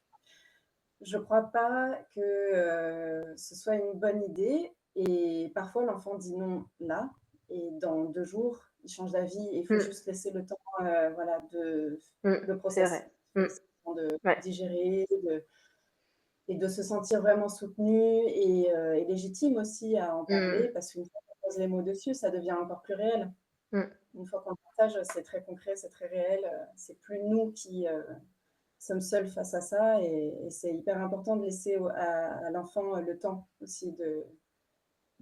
je ne crois pas que ce soit une bonne idée. Et parfois, l'enfant dit non là, et dans 2 jours, il change d'avis et il faut Mm, juste laisser le temps, voilà, de le c'est process. vrai. Il faut Mm, laisser le temps de ouais. digérer, et de se sentir vraiment soutenu et légitime aussi à en Mm, parler, parce qu'une fois qu'on pose les mots dessus, ça devient encore plus réel. mm, Une fois qu'on partage, c'est très concret, c'est très réel. C'est plus nous qui sommes seuls face à ça, et c'est hyper important de laisser à l'enfant le temps aussi de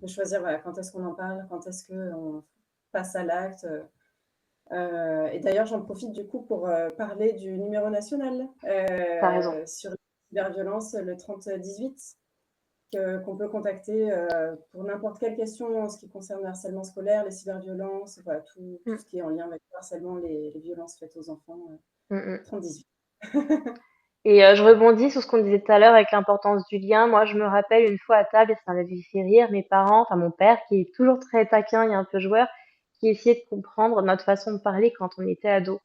choisir, voilà, quand est-ce qu'on en parle, quand est-ce qu'on passe à l'acte. Et d'ailleurs, j'en profite du coup pour parler du numéro national t'as raison. sur la cyberviolence, le 3018, qu'on peut contacter pour n'importe quelle question en ce qui concerne le harcèlement scolaire, les cyberviolences, voilà, tout Mm, ce qui est en lien avec le harcèlement, les violences faites aux enfants. mm, mm. 3018. Et je rebondis sur ce qu'on disait tout à l'heure avec l'importance du lien. Moi, je me rappelle une fois à table, et ça m'avait fait rire, mes parents, enfin mon père, qui est toujours très taquin et un peu joueur, qui essayait de comprendre notre façon de parler quand on était ado.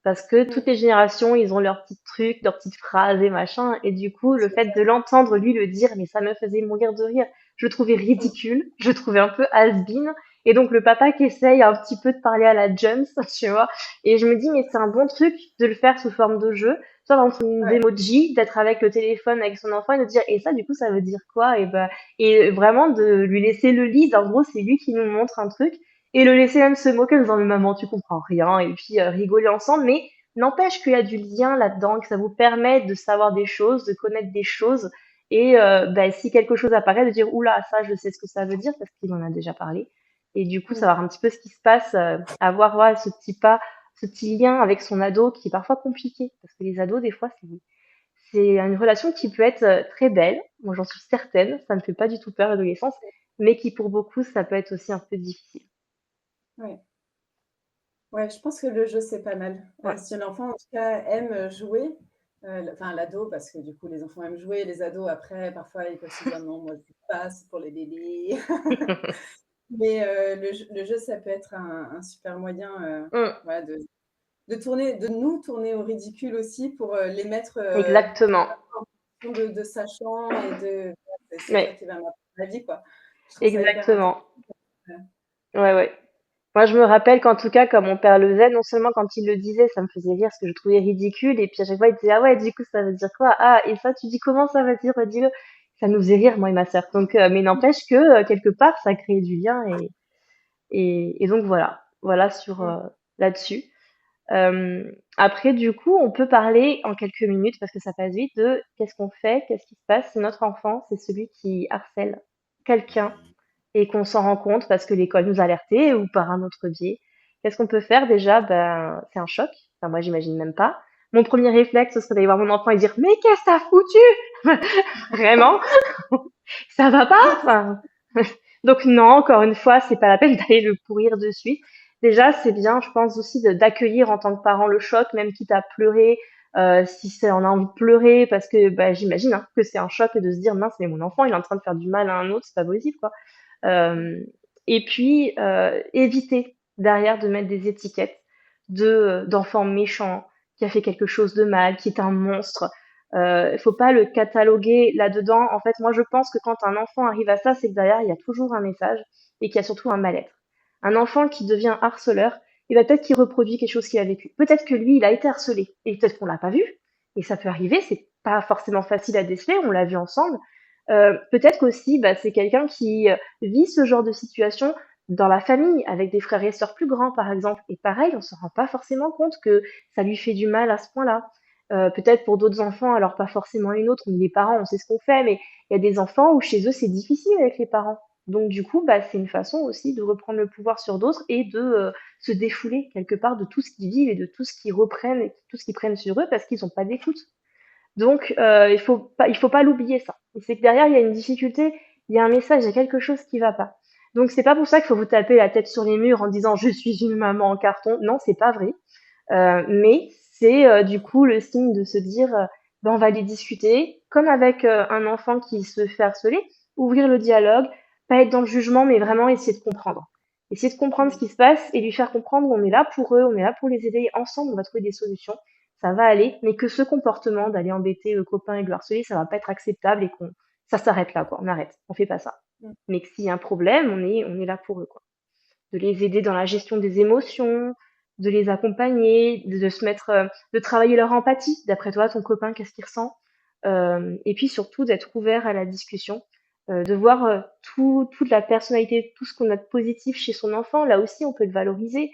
Parce que toutes Mm. les générations, ils ont leurs petits trucs, leurs petites phrases et machin. Et du coup, le C'est fait de l'entendre lui le dire, mais ça me faisait mourir de rire. Je le trouvais mm. ridicule, je le trouvais un peu has-been. Et donc le papa qui essaye un petit peu de parler à la Jones, tu vois. Et je me dis, mais c'est un bon truc de le faire sous forme de jeu. Soit dans son Ouais. emoji, d'être avec le téléphone avec son enfant et de dire, et ça, du coup, ça veut dire quoi? Et vraiment de lui laisser le lead. En gros, c'est lui qui nous montre un truc et le laisser même se moquer en disant mais maman tu comprends rien et puis rigoler ensemble mais n'empêche qu'il y a du lien là-dedans que ça vous permet de savoir des choses de connaître des choses et bah, si quelque chose apparaît de dire oula ça je sais ce que ça veut dire parce qu'il en a déjà parlé et du coup Mm. savoir un petit peu ce qui se passe avoir voilà, ce petit pas ce petit lien avec son ado qui est parfois compliqué parce que les ados des fois c'est une relation qui peut être très belle moi j'en suis certaine ça ne fait pas du tout peur l'adolescence mais qui pour beaucoup ça peut être aussi un peu difficile. Ouais. Ouais, je pense que le jeu, c'est pas mal. Ouais. Si l'enfant, en tout cas, aime jouer, enfin l'ado, parce que du coup, les enfants aiment jouer, les ados, après, parfois, ils peuvent se dire non, moi, je joue pas, c'est pour les bébés. Mais le jeu, ça peut être un super moyen Mm, voilà, de nous tourner au ridicule aussi pour les mettre exactement. de sachant et c'est toi Ouais, qui vas m'apprendre la vie, quoi. Je trouve ça hyper intéressant. exactement. Ouais, ouais. Moi, je me rappelle qu'en tout cas, quand mon père le faisait, non seulement quand il le disait, ça me faisait rire parce que je trouvais ridicule, et puis à chaque fois, il disait, ah ouais, du coup, ça veut dire quoi? Ah, et ça, tu dis comment ça veut dire? Dis-le. Ça nous faisait rire, moi et ma sœur. Donc, mais n'empêche que, quelque part, ça crée du lien, et donc voilà. Voilà sur, Mm. là-dessus. Après, du coup, on peut parler en quelques minutes, parce que ça passe vite, de qu'est-ce qu'on fait, qu'est-ce qui se passe si notre enfant, c'est celui qui harcèle quelqu'un et qu'on s'en rend compte parce que l'école nous a alertés ou par un autre biais. Qu'est-ce qu'on peut faire déjà? Ben, c'est un choc. Enfin, moi, j'imagine même pas. Mon premier réflexe, ce serait d'aller voir mon enfant et dire, mais qu'est-ce que t'as foutu? Vraiment? Ça va pas? Enfin, donc non, encore une fois, c'est pas la peine d'aller le pourrir de suite. Déjà, c'est bien, je pense aussi d'accueillir en tant que parent le choc, même quitte à pleurer, si on a envie de pleurer, parce que bah, j'imagine hein, que c'est un choc de se dire mince, mais mon enfant, il est en train de faire du mal à un autre, c'est pas possible, quoi. Euh, et puis, éviter derrière de mettre des étiquettes d'enfant méchant, qui a fait quelque chose de mal, qui est un monstre. Il faut pas le cataloguer là-dedans. En fait, moi, je pense que quand un enfant arrive à ça, c'est que derrière, il y a toujours un message et qu'il y a surtout un mal-être. Un enfant qui devient harceleur, il va peut-être qu'il reproduit quelque chose qu'il a vécu. Peut-être que lui, il a été harcelé et peut-être qu'on l'a pas vu. Et ça peut arriver, c'est pas forcément facile à déceler, on l'a vu ensemble. Peut-être qu'aussi, bah, c'est quelqu'un qui vit ce genre de situation dans la famille, avec des frères et sœurs plus grands, par exemple. Et pareil, on se rend pas forcément compte que ça lui fait du mal à ce point-là. Peut-être pour d'autres enfants, alors pas forcément une autre, mais les parents, on sait ce qu'on fait, mais il y a des enfants où chez eux, c'est difficile avec les parents. Donc du coup, bah, c'est une façon aussi de reprendre le pouvoir sur d'autres et de se défouler quelque part de tout ce qu'ils vivent et de tout ce qu'ils reprennent et tout ce qu'ils prennent sur eux parce qu'ils n'ont pas d'écoute. Donc, il faut pas l'oublier ça. Et c'est que derrière, il y a une difficulté, il y a un message, il y a quelque chose qui va pas. Donc, c'est pas pour ça qu'il faut vous taper la tête sur les murs en disant je suis une maman en carton. Non, c'est pas vrai. Mais c'est du coup le signe de se dire ben, on va aller discuter, comme avec un enfant qui se fait harceler, ouvrir le dialogue, pas être dans le jugement, mais vraiment essayer de comprendre. Essayer de comprendre ce Mm. qui se passe et lui faire comprendre on est là pour eux, on est là pour les aider, ensemble on va trouver des solutions, ça va aller, mais que ce comportement d'aller embêter le copain et de le harceler, ça va pas être acceptable et qu'on ça s'arrête là, quoi, on arrête, on fait pas ça. Mmh. mais que s'il y a un problème, on est là pour eux, quoi. De les aider dans la gestion des émotions, de les accompagner, de se mettre, de travailler leur empathie. D'après toi, ton copain, qu'est-ce qu'il ressent? Et puis surtout d'être ouvert à la discussion, de voir toute la personnalité, tout ce qu'on a de positif chez son enfant. Là aussi, on peut le valoriser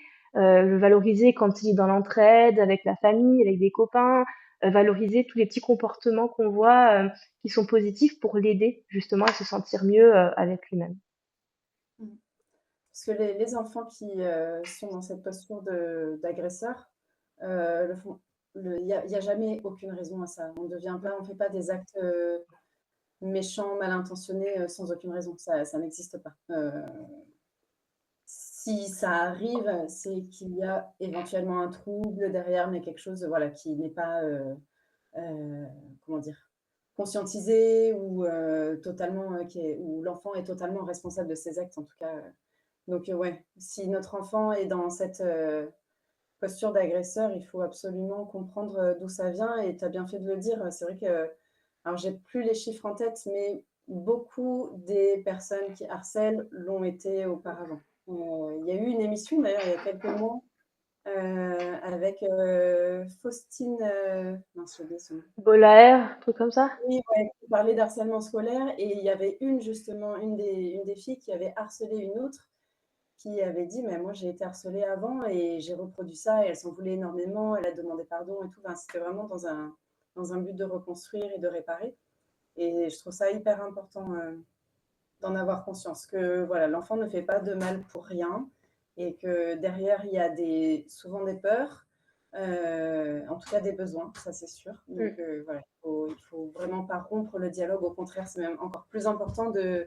quand il est dans l'entraide, avec la famille, avec des copains, valoriser tous les petits comportements qu'on voit qui sont positifs pour l'aider justement à se sentir mieux avec lui-même. Mmh. Parce que les enfants qui sont dans cette posture d'agresseur le font. Il n'y a jamais aucune raison à ça. On devient pas, on fait pas des actes méchants, mal intentionnés sans aucune raison. Ça n'existe pas. Si ça arrive, c'est qu'il y a éventuellement un trouble derrière, mais quelque chose voilà, qui n'est pas, comment dire, conscientisé ou totalement, où l'enfant est totalement responsable de ses actes, en tout cas. Donc, ouais, si notre enfant est dans cette posture d'agresseur, il faut absolument comprendre d'où ça vient. Et tu as bien fait de le dire. C'est vrai que, alors j'ai plus les chiffres en tête, mais beaucoup des personnes qui harcèlent l'ont été auparavant. Il y a eu une émission d'ailleurs il y a quelques mois avec Faustine, mince, j'ai oublié son nom. Bolaer, truc comme ça? Oui, ouais, qui parlait d'harcèlement scolaire et il y avait justement, une des filles qui avait harcelé une autre qui avait dit, mais moi j'ai été harcelée avant et j'ai reproduit ça et elle s'en voulait énormément, elle a demandé pardon et tout. Enfin, c'était vraiment dans un but de reconstruire et de réparer. Et je trouve ça hyper important d'en avoir conscience, que voilà, l'enfant ne fait pas de mal pour rien et que derrière, il y a souvent des peurs, en tout cas des besoins, ça c'est sûr. Donc Mm. voilà, il faut vraiment pas rompre le dialogue, au contraire, c'est même encore plus important de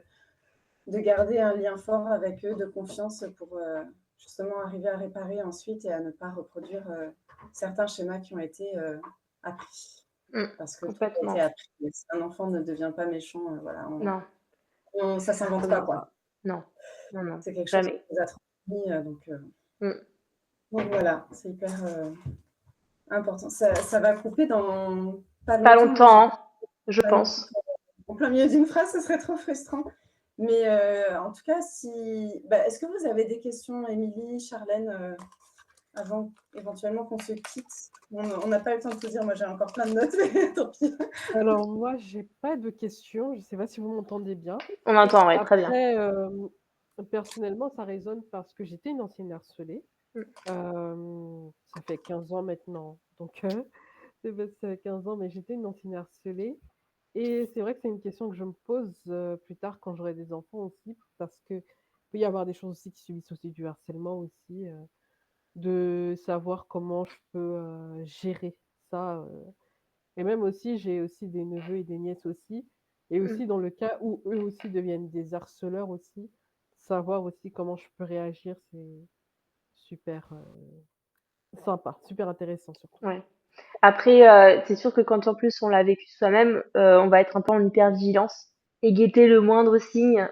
garder un lien fort avec eux, de confiance pour justement arriver à réparer ensuite et à ne pas reproduire certains schémas qui ont été appris. Mm. Parce que tout a été Complètement. appris. Un enfant ne devient pas méchant, voilà, Non, ça ne s'invente pas, absolument quoi. pas. Non, non, non, C'est quelque chose jamais. qui nous a transmis, Mm. donc voilà, c'est hyper important. Ça va couper dans pas Pas longtemps. Moi, j'ai longtemps, hein, je pas une coupe pense. en plein milieu d'une phrase, ce serait trop frustrant. Mais en tout cas, est-ce que vous avez des questions, Émilie, Charlène, avant éventuellement qu'on se quitte? On n'a pas le temps de tout dire, moi j'ai encore plein de notes, mais tant pis. Alors moi, j'ai pas de questions. Je sais pas si vous m'entendez bien. On entend, ouais, très bien. Après, personnellement, ça résonne parce que j'étais une ancienne harcelée. Mm. Ça fait 15 ans maintenant. Donc, c'est parce que ça fait 15 ans, mais j'étais une ancienne harcelée. Et c'est vrai que c'est une question que je me pose plus tard quand j'aurai des enfants aussi, parce que peut y avoir des choses aussi qui subissent aussi du harcèlement aussi, de savoir comment je peux gérer ça. Et même aussi, j'ai aussi des neveux et des nièces aussi. Et Mm. aussi dans le cas où eux aussi deviennent des harceleurs aussi, savoir aussi comment je peux réagir, c'est super sympa, super intéressant surtout. Ouais. Après, c'est sûr que quand en plus on l'a vécu soi-même, on va être un peu en hypervigilance et guetter le moindre signe.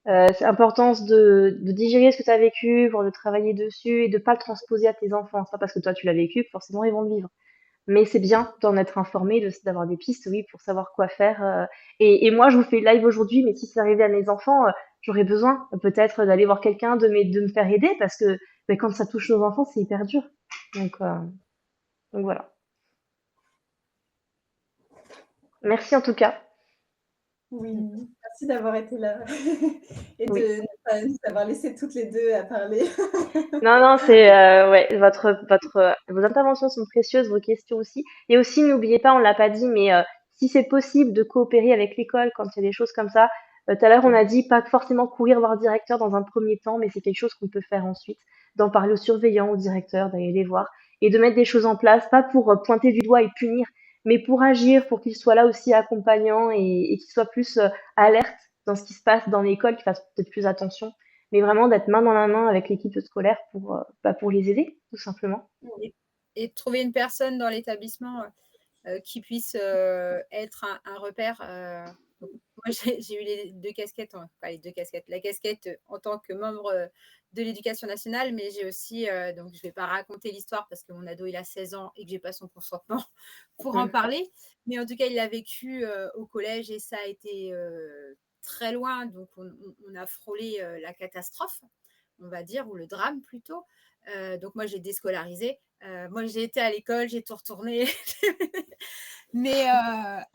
C'est important de digérer ce que tu as vécu, pour de travailler dessus et de pas le transposer à tes enfants. C'est pas parce que toi tu l'as vécu que forcément ils vont le vivre. Mais c'est bien d'en être informé, d'avoir des pistes, oui, pour savoir quoi faire. Et moi, je vous fais live aujourd'hui, mais si ça arrivait à mes enfants, j'aurais besoin peut-être d'aller voir quelqu'un, de me faire aider, parce que quand ça touche nos enfants, c'est hyper dur. Donc, euh, donc voilà. Merci en tout cas. Oui, merci d'avoir été là et Oui. de ne pas nous avoir laissé toutes les deux à parler. Non, non, c'est ouais, vos interventions sont précieuses, vos questions aussi. Et aussi, n'oubliez pas, on l'a pas dit, mais si c'est possible de coopérer avec l'école quand il y a des choses comme ça. Tout à l'heure, on a dit pas forcément courir voir le directeur dans un premier temps, mais c'est quelque chose qu'on peut faire ensuite, d'en parler aux surveillants, au directeur, d'aller les voir et de mettre des choses en place, pas pour pointer du doigt et punir, mais pour agir, pour qu'ils soient là aussi accompagnants et qu'ils soient plus alertes dans ce qui se passe dans l'école, qu'ils fassent peut-être plus attention, mais vraiment d'être main dans la main avec l'équipe scolaire pour les aider, tout simplement. Et de trouver une personne dans l'établissement qui puisse être un repère. Donc, moi, j'ai eu les deux casquettes, enfin les deux casquettes, la casquette en tant que membre de l'éducation nationale, mais j'ai aussi, donc je ne vais pas raconter l'histoire parce que mon ado il a 16 ans et que je n'ai pas son consentement pour en parler, mais en tout cas il l'a vécu au collège et ça a été très loin, donc on a frôlé la catastrophe, on va dire, ou le drame plutôt. Donc moi, j'ai déscolarisé. Moi, j'ai été à l'école, j'ai tout retourné. Mais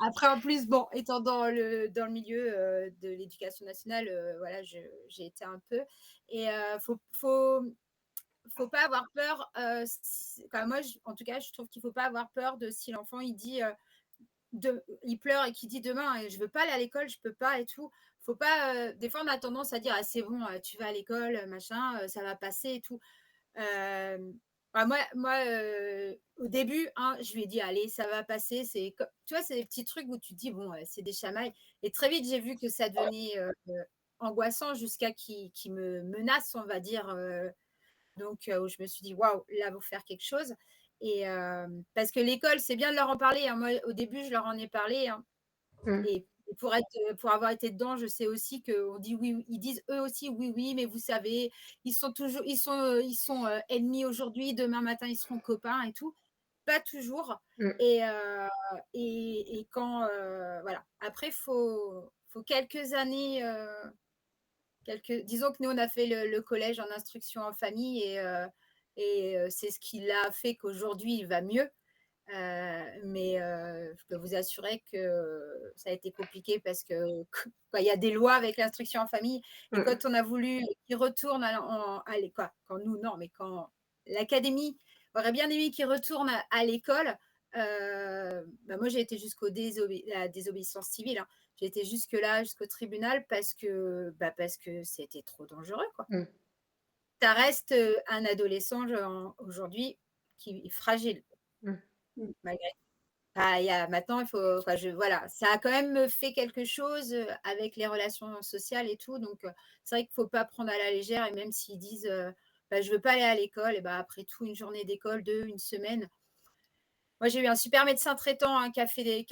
après, en plus, bon, étant dans le milieu de l'éducation nationale, voilà, j'ai été un peu. Et faut pas avoir peur. Enfin, moi, en tout cas, je trouve qu'il faut pas avoir peur de si l'enfant il dit, il pleure et qu'il dit demain, je veux pas aller à l'école, je peux pas et tout. Faut pas. Des fois, on a tendance à dire, ah, c'est bon, tu vas à l'école, machin, ça va passer et tout. Bah, moi au début, hein, je lui ai dit, allez, ça va passer. Tu vois, c'est des petits trucs où tu te dis, bon, c'est des chamailles. Et très vite, j'ai vu que ça devenait angoissant jusqu'à qu'il me menace, on va dire. Donc, où je me suis dit, waouh, là, il faut faire quelque chose. Et parce que l'école, c'est bien de leur en parler, hein. Moi, au début, je leur en ai parlé, hein. Et pour avoir été dedans, je sais aussi qu'on dit oui, ils disent eux aussi oui, oui, mais vous savez, ils sont ennemis aujourd'hui, demain matin, ils seront copains et tout. Pas toujours. Et quand, voilà. Après, faut quelques années, disons que nous, on a fait le collège en instruction en famille et c'est ce qui l'a fait qu'aujourd'hui, il va mieux. Mais je peux vous assurer que ça a été compliqué parce que il y a des lois avec l'instruction en famille. Et quand on a voulu qu'ils retournent à l'école, quand nous, non, mais quand l'académie aurait bien aimé qu'ils retournent à l'école, moi, j'ai été jusqu'au la désobéissance civile. Hein. J'ai été jusque-là, jusqu'au tribunal parce que c'était trop dangereux. Quoi. Ça reste un adolescent aujourd'hui qui est fragile. Malgré. Maintenant, il faut. Voilà, ça a quand même fait quelque chose avec les relations sociales et tout. Donc, c'est vrai qu'il ne faut pas prendre à la légère. Et même s'ils disent je ne veux pas aller à l'école, et après tout, une journée d'école, une semaine. Moi, j'ai eu un super médecin traitant hein, qui a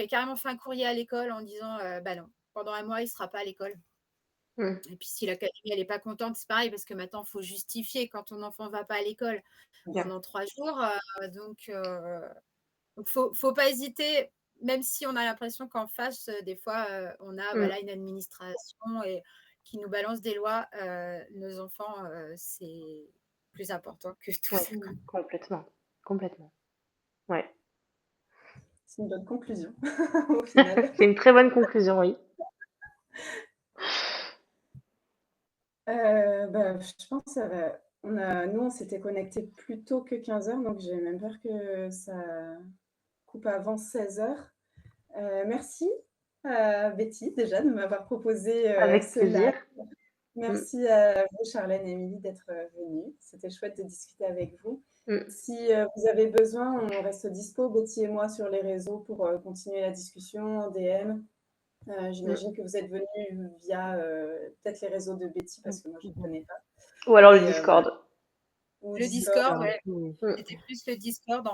carrément fait un courrier à l'école en disant non, pendant un mois, il ne sera pas à l'école. Et puis, si l'académie n'est pas contente, c'est pareil parce que maintenant, il faut justifier quand ton enfant ne va pas à l'école pendant 3 jours. Donc, faut pas hésiter, même si on a l'impression qu'en face, des fois, on a une administration qui nous balance des lois. Nos enfants, c'est plus important que tout ça. Complètement. Ouais. C'est une bonne conclusion, au final. C'est une très bonne conclusion, oui. Je pense que ça va. Nous, on s'était connectés plus tôt que 15h, donc j'ai même peur que ça coupe avant 16h. Merci à Betty, déjà, de m'avoir proposé Avec ce plaisir. live. Merci à vous, Charlène et Émilie, d'être venues. C'était chouette de discuter avec vous. Si vous avez besoin, on reste dispo, Betty et moi, sur les réseaux pour continuer la discussion en DM. J'imagine que vous êtes venus via peut-être les réseaux de Betty, parce que moi, je ne connais pas. Ou alors le Discord. Voilà. Le Discord, ouais. C'était plus le Discord.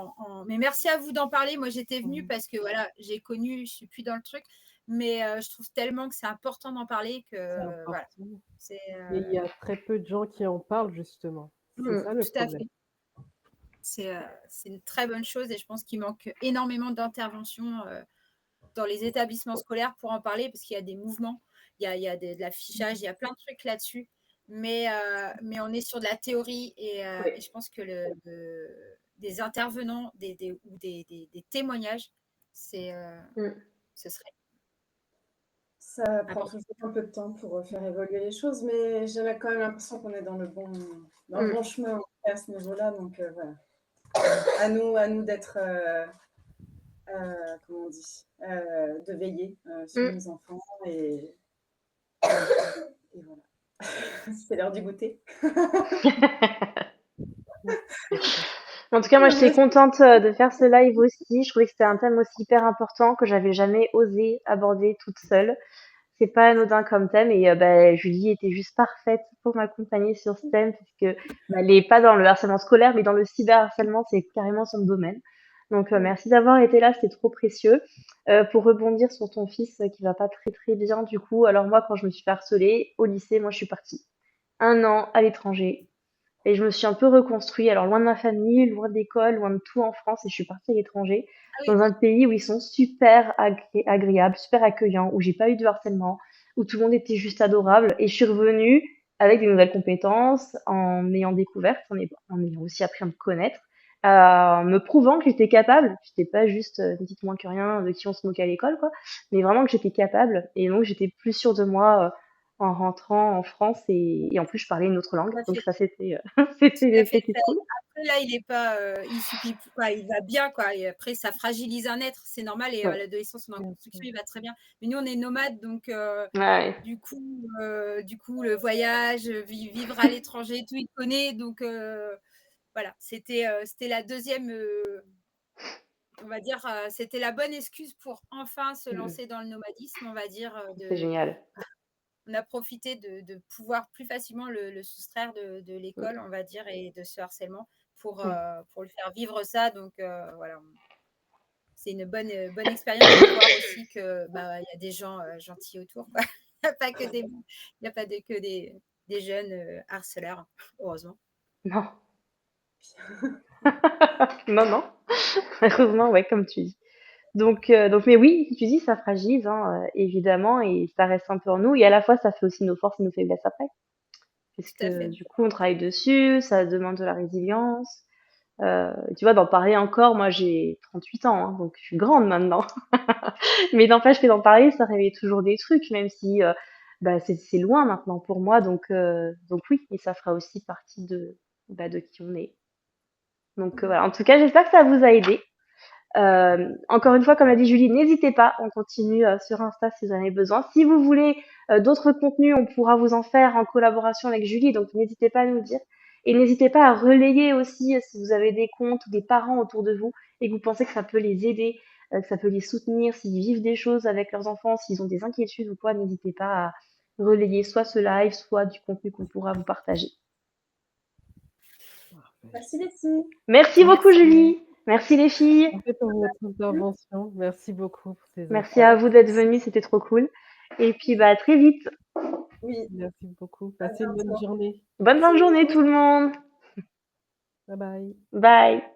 Mais merci à vous d'en parler. Moi, j'étais venue parce que voilà, j'ai connu, je ne suis plus dans le truc. Mais je trouve tellement que c'est important d'en parler que voilà. Et il y a très peu de gens qui en parlent, justement. C'est ça le problème. C'est une très bonne chose et je pense qu'il manque énormément d'interventions dans les établissements scolaires pour en parler parce qu'il y a des mouvements, il y a de l'affichage, il y a plein de trucs là-dessus. Mais on est sur de la théorie et je pense que des intervenants ou des témoignages, ce serait. Ça prend toujours un peu de temps pour faire évoluer les choses, mais j'ai quand même l'impression qu'on est dans le bon chemin à ce niveau-là. Donc voilà. À nous d'être, comment on dit, de veiller sur nos enfants et voilà. C'est l'heure du goûter. En tout cas, moi, j'étais contente de faire ce live aussi. Je trouvais que c'était un thème aussi hyper important que j'avais jamais osé aborder toute seule. C'est pas anodin comme thème et Julie était juste parfaite pour m'accompagner sur ce thème puisque elle est pas dans le harcèlement scolaire mais dans le cyberharcèlement, c'est carrément son domaine. Donc merci d'avoir été là, c'était trop précieux. Pour rebondir sur ton fils qui va pas très très bien du coup, alors moi quand je me suis fait harceler au lycée, moi je suis partie 1 an à l'étranger et je me suis un peu reconstruit, alors loin de ma famille, loin de l'école, loin de tout en France et je suis partie à l'étranger dans un pays où ils sont super agréables, super accueillants, où j'ai pas eu de harcèlement, où tout le monde était juste adorable. Et je suis revenue avec des nouvelles compétences, en m'ayant découverte, en ayant aussi appris à me connaître, me prouvant que j'étais capable. J'étais pas juste une petite moins que rien de qui on se moquait à l'école, quoi, mais vraiment que j'étais capable. Et donc j'étais plus sûre de moi en rentrant en France et en plus je parlais une autre langue. Tout à Donc fait. ça c'était Tout à fait. c'était cool. Après, là, il est pas, il subit quoi, il va bien, quoi. Et après, ça fragilise un être, c'est normal. Et à Ouais. l'adolescence, on est en Bien construction, sûr. il va très bien. Mais nous, on est nomades, donc Ouais. du coup, le voyage, vivre à l'étranger, tout, il connaît. Donc voilà, c'était la deuxième, on va dire, c'était la bonne excuse pour enfin se Mm. lancer dans le nomadisme, on va dire. C'est génial. On a profité de pouvoir plus facilement le soustraire de Mm. l'école, on va dire, et de ce harcèlement Mm. pour lui faire vivre ça. Donc voilà, c'est une bonne expérience de voir aussi que bah, il y a des gens gentils autour, quoi. Il n'y a pas que des, il y a pas que des jeunes harceleurs, heureusement. Non. Non, non. Heureusement, ouais, comme tu dis. Donc, mais oui, tu dis, ça fragilise, hein, évidemment, et ça reste un peu en nous. Et à la fois, ça fait aussi nos forces et nos faiblesses après. Tout Puisque à fait. du coup, on travaille dessus, ça demande de la résilience. Tu vois, d'en parler encore, moi j'ai 38 ans, hein, donc je suis grande maintenant. Mais n'empêche que d'en parler, ça réveille toujours des trucs, même si bah, c'est loin maintenant pour moi. Donc oui, et ça fera aussi partie de qui on est. Donc voilà, en tout cas, j'espère que ça vous a aidé. Encore une fois, comme l'a dit Julie, n'hésitez pas, on continue sur Insta si vous en avez besoin. Si vous voulez d'autres contenus, on pourra vous en faire en collaboration avec Julie, donc n'hésitez pas à nous le dire. Et n'hésitez pas à relayer aussi si vous avez des comptes ou des parents autour de vous et que vous pensez que ça peut les aider, que ça peut les soutenir, s'ils vivent des choses avec leurs enfants, s'ils ont des inquiétudes ou quoi, n'hésitez pas à relayer soit ce live, soit du contenu qu'on pourra vous partager. Parfait. Merci les filles. Merci beaucoup Merci. Julie, merci les filles, Merci pour votre intervention. Merci beaucoup pour ces merci infos. à vous d'être venus, c'était trop cool. Et puis bah à très vite. Oui, Merci beaucoup. à Passez une bonne bientôt. journée. Bonne fin de Merci. journée tout le monde. Bye bye. Bye.